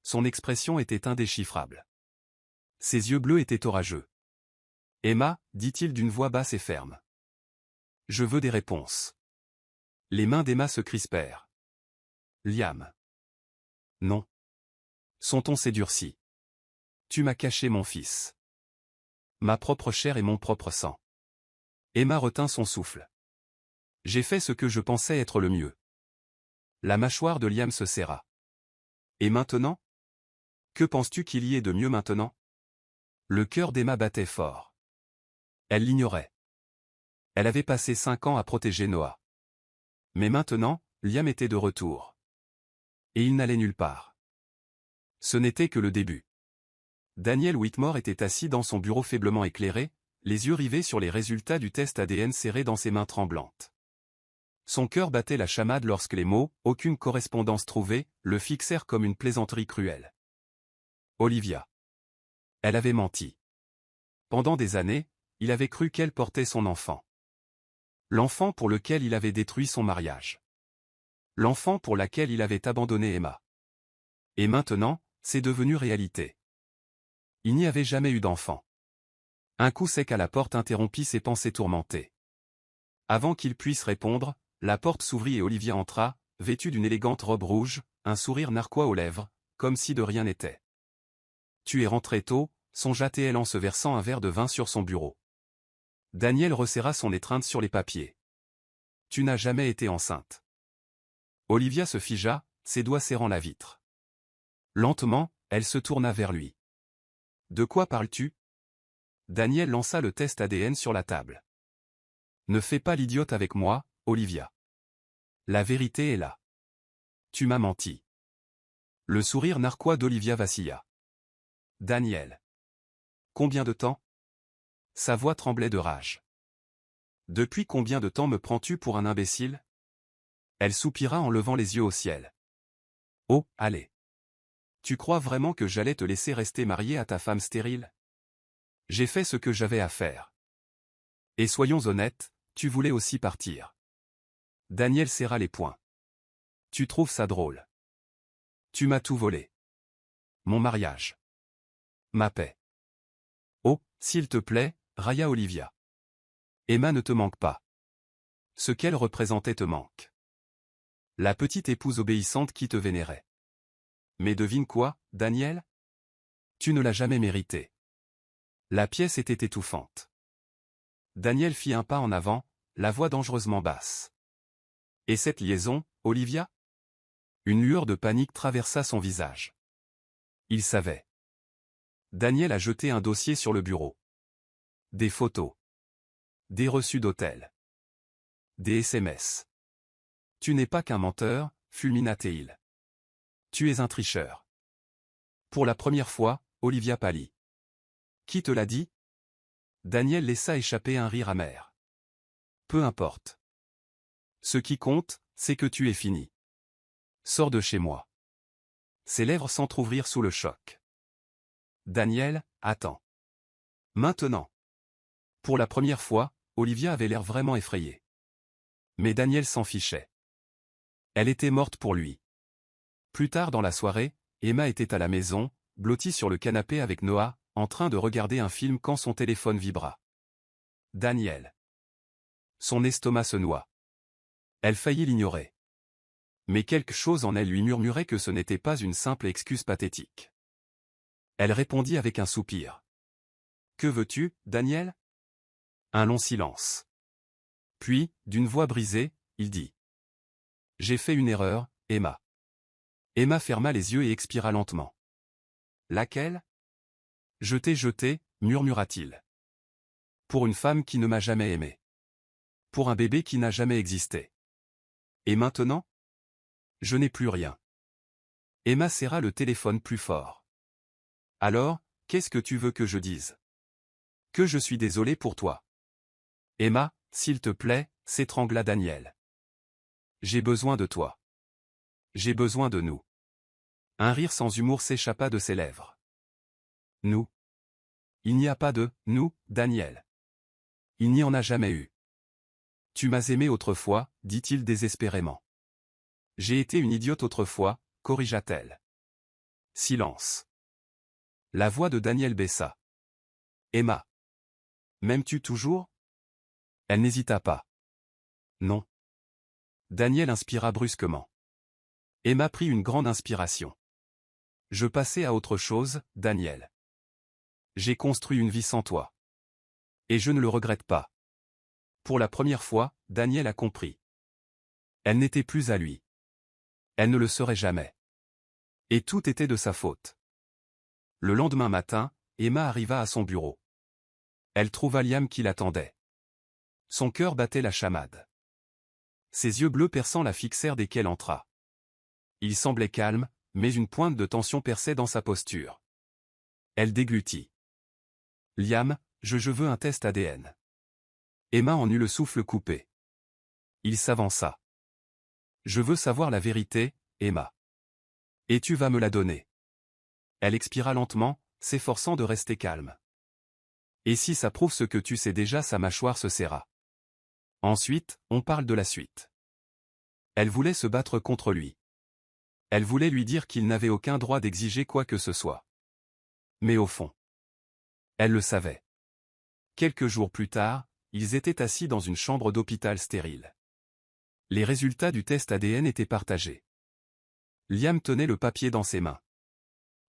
Son expression était indéchiffrable. Ses yeux bleus étaient orageux. Emma, dit-il d'une voix basse et ferme. Je veux des réponses. Les mains d'Emma se crispèrent. Liam. Non. Son ton s'est durci. Tu m'as caché mon fils. Ma propre chair et mon propre sang. Emma retint son souffle. J'ai fait ce que je pensais être le mieux. La mâchoire de Liam se serra. Et maintenant? Que penses-tu qu'il y ait de mieux maintenant? Le cœur d'Emma battait fort. Elle l'ignorait. Elle avait passé 5 ans à protéger Noah. Mais maintenant, Liam était de retour. Et il n'allait nulle part. Ce n'était que le début. Daniel Whitmore était assis dans son bureau faiblement éclairé, les yeux rivés sur les résultats du test ADN serrés dans ses mains tremblantes. Son cœur battait la chamade lorsque les mots, aucune correspondance trouvée, le fixèrent comme une plaisanterie cruelle. Olivia. Elle avait menti. Pendant des années, il avait cru qu'elle portait son enfant. L'enfant pour lequel il avait détruit son mariage. L'enfant pour laquelle il avait abandonné Emma. Et maintenant, c'est devenu réalité. Il n'y avait jamais eu d'enfant. Un coup sec à la porte interrompit ses pensées tourmentées. Avant qu'il puisse répondre, la porte s'ouvrit et Olivia entra, vêtue d'une élégante robe rouge, un sourire narquois aux lèvres, comme si de rien n'était. Tu es rentré tôt, songea-t-elle en se versant un verre de vin sur son bureau. Daniel resserra son étreinte sur les papiers. Tu n'as jamais été enceinte. Olivia se figea, ses doigts serrant la vitre. Lentement, elle se tourna vers lui. De quoi parles-tu? Daniel lança le test ADN sur la table. Ne fais pas l'idiote avec moi, Olivia. La vérité est là. Tu m'as menti. Le sourire narquois d'Olivia vacilla. Daniel. Combien de temps? Sa voix tremblait de rage. Depuis combien de temps me prends-tu pour un imbécile? Elle soupira en levant les yeux au ciel. Oh, allez. Tu crois vraiment que j'allais te laisser rester marié à ta femme stérile? J'ai fait ce que j'avais à faire. Et soyons honnêtes, tu voulais aussi partir. Daniel serra les poings. Tu trouves ça drôle? Tu m'as tout volé. Mon mariage. Ma paix. Oh, s'il te plaît, railla Olivia. Emma ne te manque pas. Ce qu'elle représentait te manque. La petite épouse obéissante qui te vénérait. Mais devine quoi, Daniel? Tu ne l'as jamais mérité. La pièce était étouffante. Daniel fit un pas en avant, la voix dangereusement basse. Et cette liaison, Olivia? Une lueur de panique traversa son visage. Il savait. Daniel a jeté un dossier sur le bureau. Des photos. Des reçus d'hôtel. Des SMS. Tu n'es pas qu'un menteur, fulmina-t-il. Tu es un tricheur. Pour la première fois, Olivia pâlit. Qui te l'a dit? Daniel laissa échapper un rire amer. Peu importe. Ce qui compte, c'est que tu es fini. Sors de chez moi. Ses lèvres s'entr'ouvrirent sous le choc. Daniel, attends. Maintenant. Pour la première fois, Olivia avait l'air vraiment effrayée. Mais Daniel s'en fichait. Elle était morte pour lui. Plus tard dans la soirée, Emma était à la maison, blottie sur le canapé avec Noah, en train de regarder un film quand son téléphone vibra. Daniel. Son estomac se noua. Elle faillit l'ignorer. Mais quelque chose en elle lui murmurait que ce n'était pas une simple excuse pathétique. Elle répondit avec un soupir. Que veux-tu, Daniel? Un long silence. Puis, d'une voix brisée, il dit. J'ai fait une erreur, Emma. Emma ferma les yeux et expira lentement. Laquelle? Je t'ai jeté, murmura-t-il. Pour une femme qui ne m'a jamais aimé. Pour un bébé qui n'a jamais existé. Et maintenant? Je n'ai plus rien. Emma serra le téléphone plus fort. Alors, qu'est-ce que tu veux que je dise? Que je suis désolé pour toi. Emma, s'il te plaît, s'étrangla Daniel. J'ai besoin de toi. J'ai besoin de nous. Un rire sans humour s'échappa de ses lèvres. Nous. Il n'y a pas de « nous », Daniel. Il n'y en a jamais eu. Tu m'as aimé autrefois, dit-il désespérément. J'ai été une idiote autrefois, corrigea-t-elle. Silence. La voix de Daniel baissa. Emma. M'aimes-tu toujours? Elle n'hésita pas. Non. Daniel inspira brusquement. Emma prit une grande inspiration. Je passais à autre chose, Daniel. J'ai construit une vie sans toi. Et je ne le regrette pas. Pour la première fois, Daniel a compris. Elle n'était plus à lui. Elle ne le serait jamais. Et tout était de sa faute. Le lendemain matin, Emma arriva à son bureau. Elle trouva Liam qui l'attendait. Son cœur battait la chamade. Ses yeux bleus perçants la fixèrent dès qu'elle entra. Il semblait calme, mais une pointe de tension perçait dans sa posture. Elle déglutit. Liam, je veux un test ADN. Emma en eut le souffle coupé. Il s'avança. Je veux savoir la vérité, Emma. Et tu vas me la donner. Elle expira lentement, s'efforçant de rester calme. Et si ça prouve ce que tu sais déjà, sa mâchoire se serra. Ensuite, on parle de la suite. Elle voulait se battre contre lui. Elle voulait lui dire qu'il n'avait aucun droit d'exiger quoi que ce soit. Mais au fond, elle le savait. Quelques jours plus tard, ils étaient assis dans une chambre d'hôpital stérile. Les résultats du test ADN étaient partagés. Liam tenait le papier dans ses mains.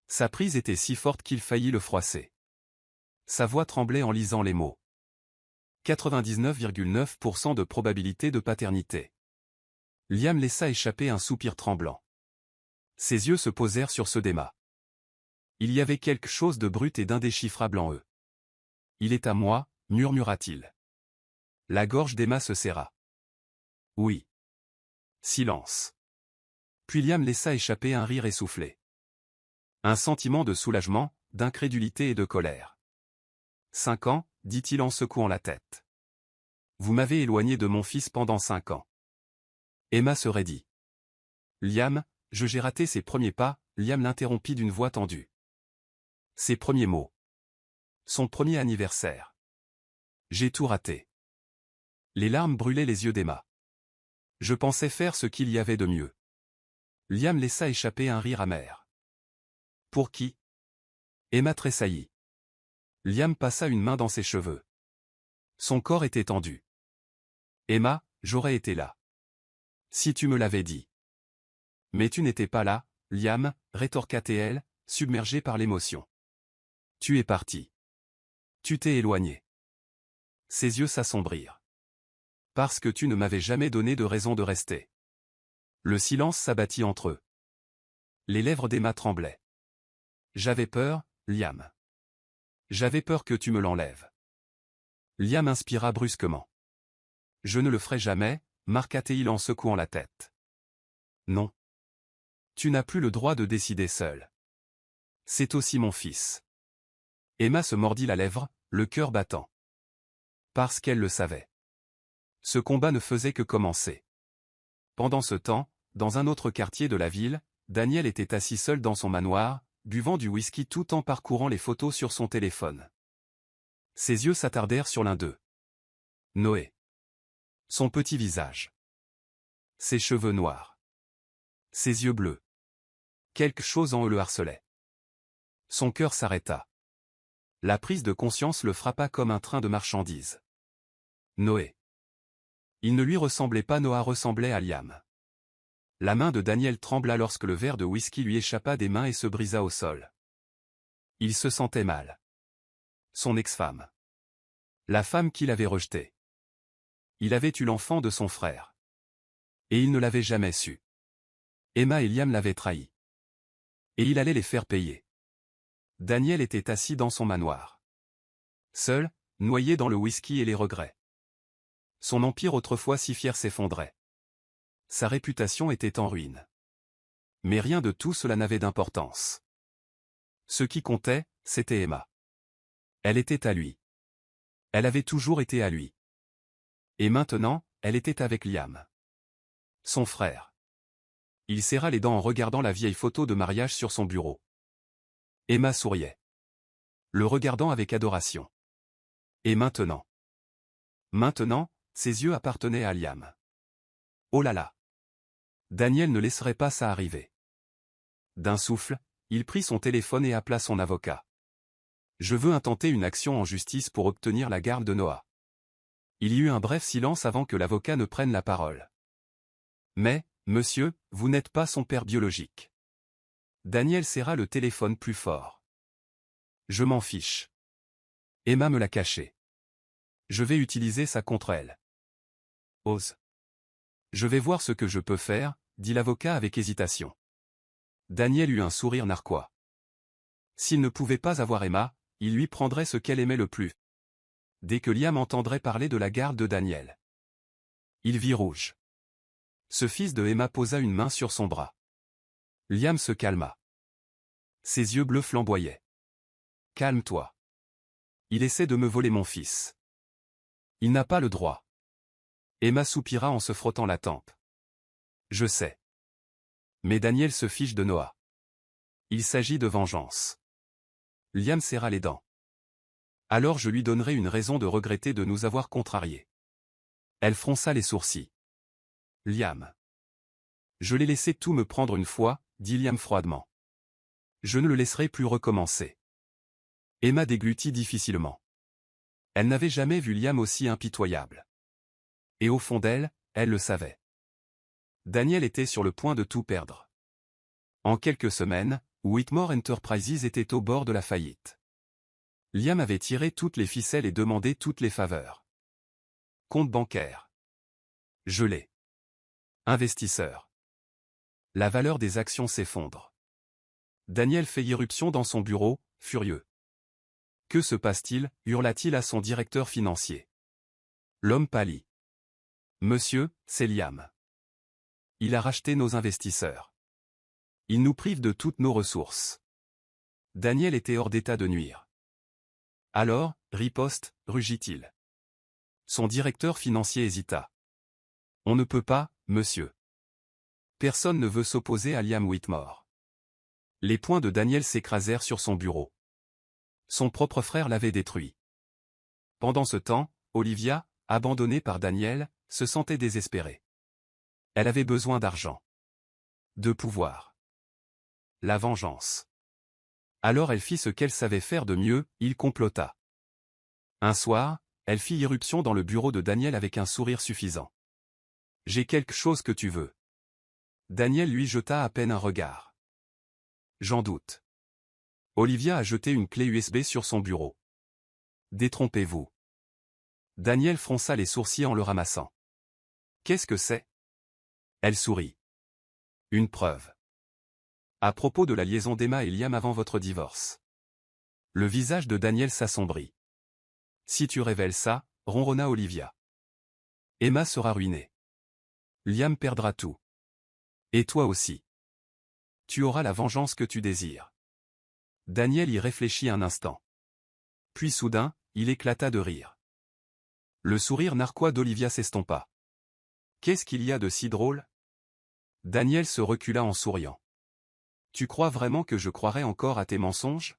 Sa prise était si forte qu'il faillit le froisser. Sa voix tremblait en lisant les mots. 99,9% de probabilité de paternité. Liam laissa échapper un soupir tremblant. Ses yeux se posèrent sur ceux d'Emma. Il y avait quelque chose de brut et d'indéchiffrable en eux. Il est à moi, murmura-t-il. La gorge d'Emma se serra. Oui. Silence. Puis Liam laissa échapper un rire essoufflé. Un sentiment de soulagement, d'incrédulité et de colère. 5 ans, dit-il en secouant la tête. Vous m'avez éloigné de mon fils pendant 5 ans. Emma se raidit. Liam, j'ai raté ses premiers pas, Liam l'interrompit d'une voix tendue. Ses premiers mots. Son premier anniversaire. J'ai tout raté. Les larmes brûlaient les yeux d'Emma. Je pensais faire ce qu'il y avait de mieux. Liam laissa échapper un rire amer. Pour qui? Emma tressaillit. Liam passa une main dans ses cheveux. Son corps était tendu. Emma, j'aurais été là. Si tu me l'avais dit. Mais tu n'étais pas là, Liam, rétorqua-t-elle, submergée par l'émotion. Tu es parti. Tu t'es éloigné. Ses yeux s'assombrirent. Parce que tu ne m'avais jamais donné de raison de rester. Le silence s'abattit entre eux. Les lèvres d'Emma tremblaient. J'avais peur, Liam. J'avais peur que tu me l'enlèves. Liam inspira brusquement. Je ne le ferai jamais, marqua-t-il en secouant la tête. Non. Tu n'as plus le droit de décider seul. C'est aussi mon fils. Emma se mordit la lèvre, le cœur battant. Parce qu'elle le savait. Ce combat ne faisait que commencer. Pendant ce temps, dans un autre quartier de la ville, Daniel était assis seul dans son manoir, buvant du whisky tout en parcourant les photos sur son téléphone. Ses yeux s'attardèrent sur l'un d'eux. Noé. Son petit visage. Ses cheveux noirs. Ses yeux bleus. Quelque chose en eux le harcelait. Son cœur s'arrêta. La prise de conscience le frappa comme un train de marchandises. Noé. Il ne lui ressemblait pas. Noah ressemblait à Liam. La main de Daniel trembla lorsque le verre de whisky lui échappa des mains et se brisa au sol. Il se sentait mal. Son ex-femme. La femme qu'il avait rejetée. Il avait eu l'enfant de son frère. Et il ne l'avait jamais su. Emma et Liam l'avaient trahi. Et il allait les faire payer. Daniel était assis dans son manoir. Seul, noyé dans le whisky et les regrets. Son empire autrefois si fier s'effondrait. Sa réputation était en ruine. Mais rien de tout cela n'avait d'importance. Ce qui comptait, c'était Emma. Elle était à lui. Elle avait toujours été à lui. Et maintenant, elle était avec Liam. Son frère. Il serra les dents en regardant la vieille photo de mariage sur son bureau. Emma souriait. Le regardant avec adoration. Et maintenant? Maintenant, ses yeux appartenaient à Liam. Oh là là! Daniel ne laisserait pas ça arriver. D'un souffle, il prit son téléphone et appela son avocat. Je veux intenter une action en justice pour obtenir la garde de Noah. Il y eut un bref silence avant que l'avocat ne prenne la parole. Mais, monsieur, vous n'êtes pas son père biologique. Daniel serra le téléphone plus fort. Je m'en fiche. Emma me l'a caché. Je vais utiliser ça contre elle. Ose. Je vais voir ce que je peux faire, dit l'avocat avec hésitation. Daniel eut un sourire narquois. S'il ne pouvait pas avoir Emma, il lui prendrait ce qu'elle aimait le plus. Dès que Liam entendrait parler de la garde de Daniel. Il vit rouge. Ce fils de Emma posa une main sur son bras. Liam se calma. Ses yeux bleus flamboyaient. Calme-toi. Il essaie de me voler mon fils. Il n'a pas le droit. Emma soupira en se frottant la tempe. Je sais. Mais Daniel se fiche de Noah. Il s'agit de vengeance. Liam serra les dents. Alors je lui donnerai une raison de regretter de nous avoir contrariés. Elle fronça les sourcils. Liam. Je l'ai laissé tout me prendre une fois, dit Liam froidement. Je ne le laisserai plus recommencer. Emma déglutit difficilement. Elle n'avait jamais vu Liam aussi impitoyable. Et au fond d'elle, elle le savait. Daniel était sur le point de tout perdre. En quelques semaines, Whitmore Enterprises était au bord de la faillite. Liam avait tiré toutes les ficelles et demandé toutes les faveurs. Compte bancaire. Gelé. Investisseur. La valeur des actions s'effondre. Daniel fait irruption dans son bureau, furieux. Que se passe-t-il? Hurla-t-il à son directeur financier. L'homme pâlit. Monsieur, c'est Liam. Il a racheté nos investisseurs. Il nous prive de toutes nos ressources. Daniel était hors d'état de nuire. Alors, riposte, rugit-il. Son directeur financier hésita. On ne peut pas, monsieur. Personne ne veut s'opposer à Liam Whitmore. Les poings de Daniel s'écrasèrent sur son bureau. Son propre frère l'avait détruit. Pendant ce temps, Olivia, abandonnée par Daniel, se sentait désespérée. Elle avait besoin d'argent. De pouvoir. La vengeance. Alors elle fit ce qu'elle savait faire de mieux, il complota. Un soir, elle fit irruption dans le bureau de Daniel avec un sourire suffisant. « J'ai quelque chose que tu veux. » Daniel lui jeta à peine un regard. « J'en doute. » Olivia a jeté une clé USB sur son bureau. « Détrompez-vous. » Daniel fronça les sourcils en le ramassant. « Qu'est-ce que c'est ?» Elle sourit. « Une preuve. À propos de la liaison d'Emma et Liam avant votre divorce. » Le visage de Daniel s'assombrit. « Si tu révèles ça, » ronronna Olivia. « Emma sera ruinée. Liam perdra tout. Et toi aussi. Tu auras la vengeance que tu désires. » Daniel y réfléchit un instant. Puis soudain, il éclata de rire. Le sourire narquois d'Olivia s'estompa. « Qu'est-ce qu'il y a de si drôle ?» Daniel se recula en souriant. « Tu crois vraiment que je croirais encore à tes mensonges ?»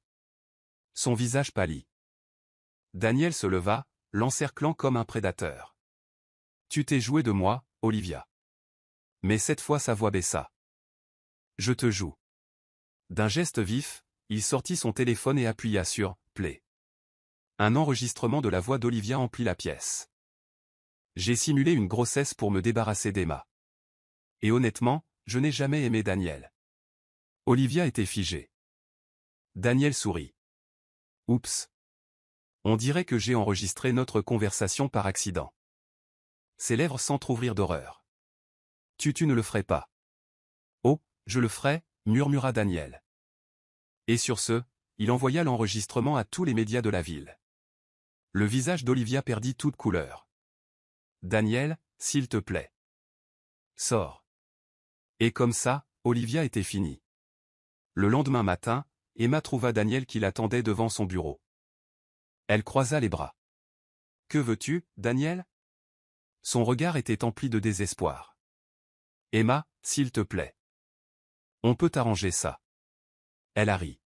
Son visage pâlit. Daniel se leva, l'encerclant comme un prédateur. « Tu t'es joué de moi, Olivia. » Mais cette fois sa voix baissa. « Je te joue. » D'un geste vif, il sortit son téléphone et appuya sur « Play ». Un enregistrement de la voix d'Olivia emplit la pièce. « J'ai simulé une grossesse pour me débarrasser d'Emma. Et honnêtement, je n'ai jamais aimé Daniel. » Olivia était figée. Daniel sourit. « Oups. On dirait que j'ai enregistré notre conversation par accident. » Ses lèvres s'entr'ouvrirent d'horreur. « Tu ne le ferais pas. »« Oh, je le ferai, » murmura Daniel. Et sur ce, il envoya l'enregistrement à tous les médias de la ville. Le visage d'Olivia perdit toute couleur. « Daniel, s'il te plaît. Sors. » Et comme ça, Olivia était finie. Le lendemain matin, Emma trouva Daniel qui l'attendait devant son bureau. Elle croisa les bras. « Que veux-tu, Daniel ?» Son regard était empli de désespoir. « Emma, s'il te plaît. On peut arranger ça. » Elle a ri.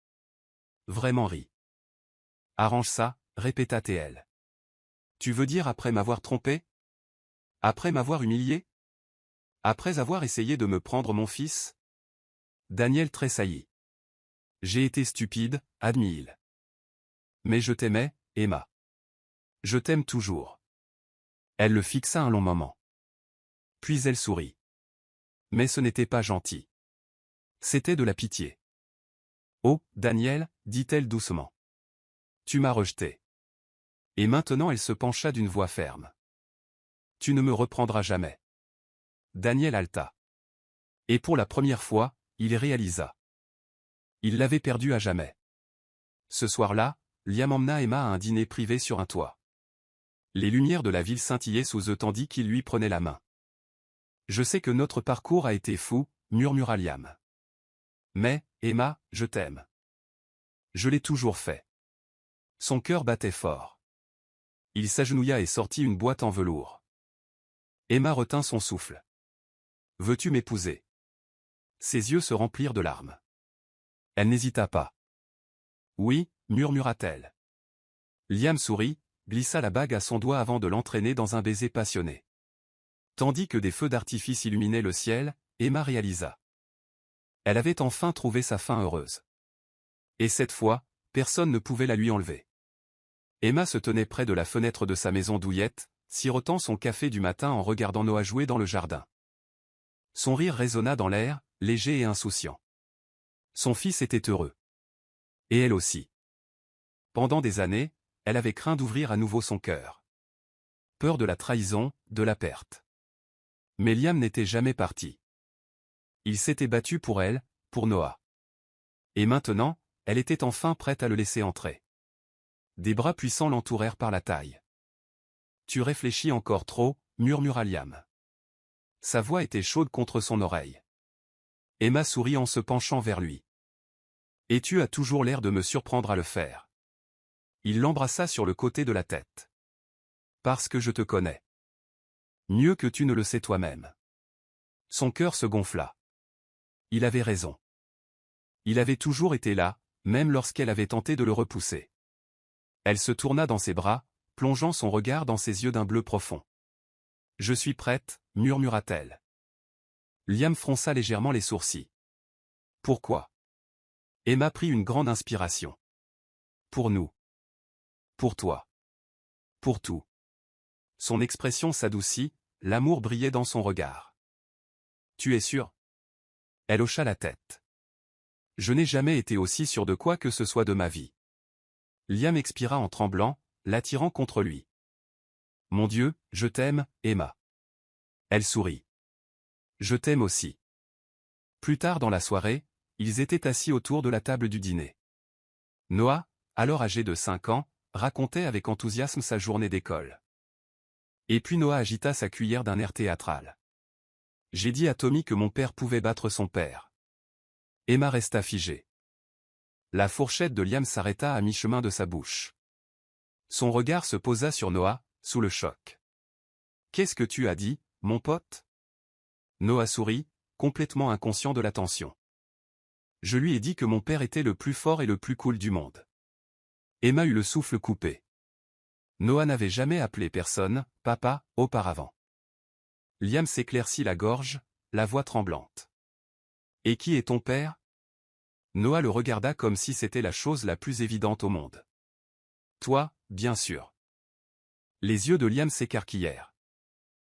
Vraiment ri. « Arrange ça, » répéta-t-elle. « Tu veux dire après m'avoir trompé? Après m'avoir humilié? Après avoir essayé de me prendre mon fils ?» Daniel tressaillit. « J'ai été stupide, » admit-il. « Mais je t'aimais, Emma. Je t'aime toujours. » Elle le fixa un long moment. Puis elle sourit. Mais ce n'était pas gentil. C'était de la pitié. « Oh, Daniel, » dit-elle doucement. « Tu m'as rejeté. » Et maintenant elle se pencha d'une voix ferme. « Tu ne me reprendras jamais. » Daniel haleta. Et pour la première fois, il réalisa. Il l'avait perdue à jamais. Ce soir-là, Liam emmena Emma à un dîner privé sur un toit. Les lumières de la ville scintillaient sous eux tandis qu'il lui prenait la main. « Je sais que notre parcours a été fou, » murmura Liam. « Mais, Emma, je t'aime. Je l'ai toujours fait. » Son cœur battait fort. Il s'agenouilla et sortit une boîte en velours. Emma retint son souffle. « Veux-tu m'épouser ?» Ses yeux se remplirent de larmes. Elle n'hésita pas. « Oui, » murmura-t-elle. Liam sourit, glissa la bague à son doigt avant de l'entraîner dans un baiser passionné. Tandis que des feux d'artifice illuminaient le ciel, Emma réalisa. Elle avait enfin trouvé sa fin heureuse. Et cette fois, personne ne pouvait la lui enlever. Emma se tenait près de la fenêtre de sa maison douillette, sirotant son café du matin en regardant Noah jouer dans le jardin. Son rire résonna dans l'air, léger et insouciant. Son fils était heureux. Et elle aussi. Pendant des années, elle avait craint d'ouvrir à nouveau son cœur. Peur de la trahison, de la perte. Mais Liam n'était jamais parti. Il s'était battu pour elle, pour Noah. Et maintenant, elle était enfin prête à le laisser entrer. Des bras puissants l'entourèrent par la taille. « Tu réfléchis encore trop, » murmura Liam. Sa voix était chaude contre son oreille. Emma sourit en se penchant vers lui. « Et tu as toujours l'air de me surprendre à le faire. » Il l'embrassa sur le côté de la tête. « Parce que je te connais. Mieux que tu ne le sais toi-même. » Son cœur se gonfla. Il avait raison. Il avait toujours été là, même lorsqu'elle avait tenté de le repousser. Elle se tourna dans ses bras, plongeant son regard dans ses yeux d'un bleu profond. « Je suis prête, » murmura-t-elle. Liam fronça légèrement les sourcils. Pourquoi? Emma prit une grande inspiration. Pour nous. Pour toi. Pour tout. Son expression s'adoucit, l'amour brillait dans son regard. Tu es sûr? Elle hocha la tête. Je n'ai jamais été aussi sûr de quoi que ce soit de ma vie. Liam expira en tremblant, l'attirant contre lui. Mon Dieu, je t'aime, Emma. Elle sourit. Je t'aime aussi. Plus tard dans la soirée, ils étaient assis autour de la table du dîner. Noah, alors âgé de 5 ans, racontait avec enthousiasme sa journée d'école. Et puis Noah agita sa cuillère d'un air théâtral. J'ai dit à Tommy que mon père pouvait battre son père. Emma resta figée. La fourchette de Liam s'arrêta à mi-chemin de sa bouche. Son regard se posa sur Noah, sous le choc. Qu'est-ce que tu as dit, mon pote? Noah sourit, complètement inconscient de la tension. Je lui ai dit que mon père était le plus fort et le plus cool du monde. Emma eut le souffle coupé. Noah n'avait jamais appelé personne « papa » auparavant. Liam s'éclaircit la gorge, la voix tremblante. Et qui est ton père? Noah le regarda comme si c'était la chose la plus évidente au monde. Toi, bien sûr. Les yeux de Liam s'écarquillèrent.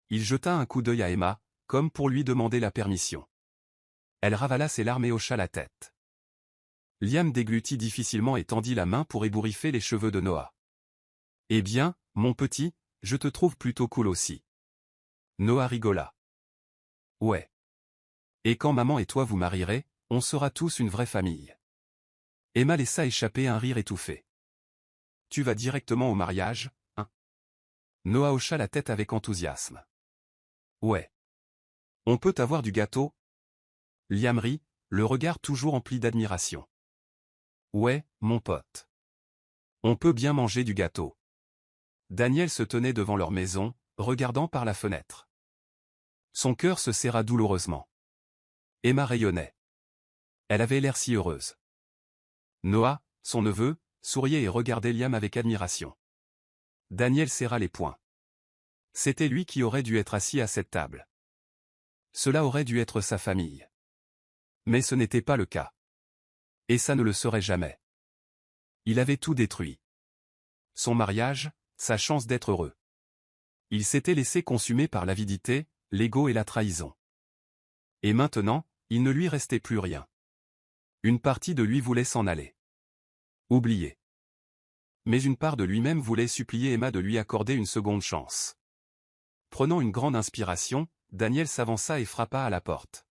Il jeta un coup d'œil à Emma, comme pour lui demander la permission. Elle ravala ses larmes et hocha la tête. Liam déglutit difficilement et tendit la main pour ébouriffer les cheveux de Noah. Eh bien, mon petit, je te trouve plutôt cool aussi. Noah rigola. Ouais. Et quand maman et toi vous marierez, on sera tous une vraie famille. Emma laissa échapper un rire étouffé. Tu vas directement au mariage, hein? Noah hocha la tête avec enthousiasme. Ouais. On peut avoir du gâteau? Liam rit, le regard toujours empli d'admiration. Ouais, mon pote. On peut bien manger du gâteau. Daniel se tenait devant leur maison, regardant par la fenêtre. Son cœur se serra douloureusement. Emma rayonnait. Elle avait l'air si heureuse. Noah, son neveu, souriait et regardait Liam avec admiration. Daniel serra les poings. C'était lui qui aurait dû être assis à cette table. Cela aurait dû être sa famille. Mais ce n'était pas le cas. Et ça ne le serait jamais. Il avait tout détruit. Son mariage, sa chance d'être heureux. Il s'était laissé consumer par l'avidité, l'ego et la trahison. Et maintenant, il ne lui restait plus rien. Une partie de lui voulait s'en aller. Oublier. Mais une part de lui-même voulait supplier Emma de lui accorder une seconde chance. Prenant une grande inspiration, Daniel s'avança et frappa à la porte.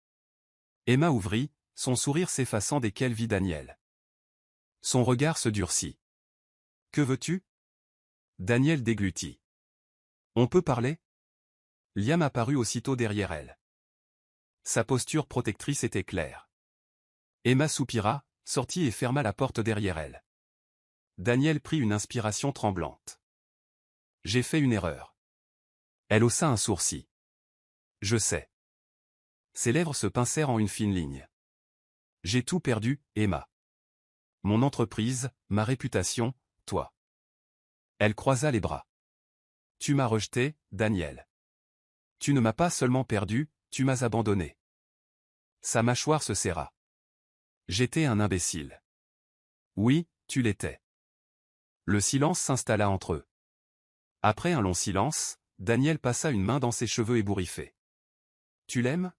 Emma ouvrit, son sourire s'effaçant dès qu'elle vit Daniel. Son regard se durcit. Que veux-tu? Daniel déglutit. On peut parler? Liam apparut aussitôt derrière elle. Sa posture protectrice était claire. Emma soupira, sortit et ferma la porte derrière elle. Daniel prit une inspiration tremblante. J'ai fait une erreur. Elle haussa un sourcil. Je sais. Ses lèvres se pincèrent en une fine ligne. J'ai tout perdu, Emma. Mon entreprise, ma réputation, toi. Elle croisa les bras. Tu m'as rejeté, Daniel. Tu ne m'as pas seulement perdu, tu m'as abandonné. Sa mâchoire se serra. J'étais un imbécile. Oui, tu l'étais. Le silence s'installa entre eux. Après un long silence, Daniel passa une main dans ses cheveux ébouriffés. Tu l'aimes?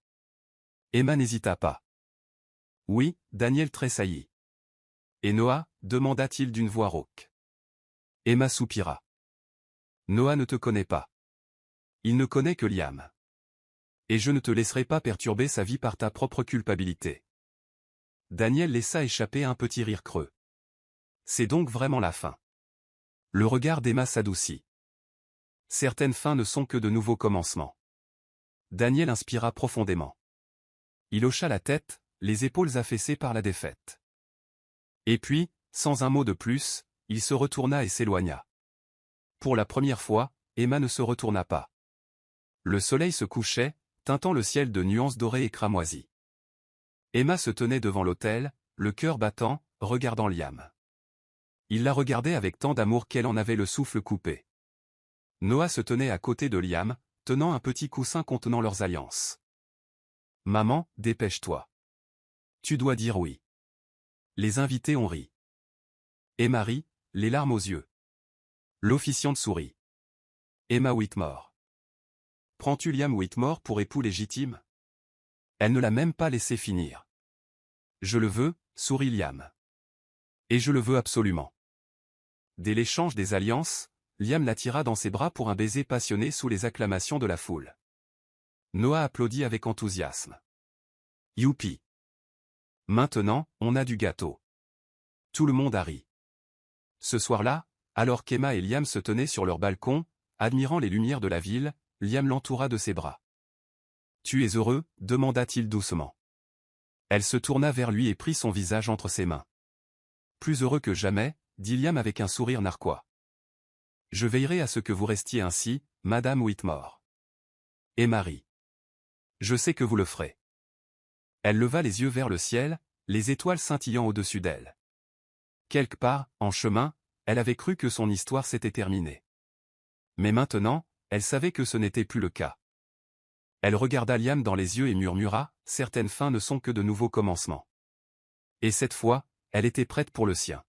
Emma n'hésita pas. Oui, Daniel tressaillit. Et Noah, demanda-t-il d'une voix rauque. Emma soupira. Noah ne te connaît pas. Il ne connaît que Liam. Et je ne te laisserai pas perturber sa vie par ta propre culpabilité. Daniel laissa échapper un petit rire creux. C'est donc vraiment la fin. Le regard d'Emma s'adoucit. Certaines fins ne sont que de nouveaux commencements. Daniel inspira profondément. Il hocha la tête, les épaules affaissées par la défaite. Et puis, sans un mot de plus, il se retourna et s'éloigna. Pour la première fois, Emma ne se retourna pas. Le soleil se couchait, teintant le ciel de nuances dorées et cramoisies. Emma se tenait devant l'autel, le cœur battant, regardant Liam. Il la regardait avec tant d'amour qu'elle en avait le souffle coupé. Noah se tenait à côté de Liam, tenant un petit coussin contenant leurs alliances. Maman, dépêche-toi. Tu dois dire oui. Les invités ont ri. Et Marie, les larmes aux yeux. L'officiante sourit. Emma Whitmore. Prends-tu Liam Whitmore pour époux légitime? Elle ne l'a même pas laissé finir. Je le veux, sourit Liam. Et je le veux absolument. Dès l'échange des alliances, Liam l'attira dans ses bras pour un baiser passionné sous les acclamations de la foule. Noah applaudit avec enthousiasme. Youpi! Maintenant, on a du gâteau. Tout le monde a ri. Ce soir-là, alors qu'Emma et Liam se tenaient sur leur balcon, admirant les lumières de la ville, Liam l'entoura de ses bras. « Tu es heureux ?» demanda-t-il doucement. Elle se tourna vers lui et prit son visage entre ses mains. « Plus heureux que jamais » dit Liam avec un sourire narquois. « Je veillerai à ce que vous restiez ainsi, Madame Whitmore. Et Marie. Je sais que vous le ferez. » Elle leva les yeux vers le ciel, les étoiles scintillant au-dessus d'elle. Quelque part, en chemin, elle avait cru que son histoire s'était terminée. Mais maintenant, elle savait que ce n'était plus le cas. Elle regarda Liam dans les yeux et murmura, « Certaines fins ne sont que de nouveaux commencements. » Et cette fois, elle était prête pour le sien.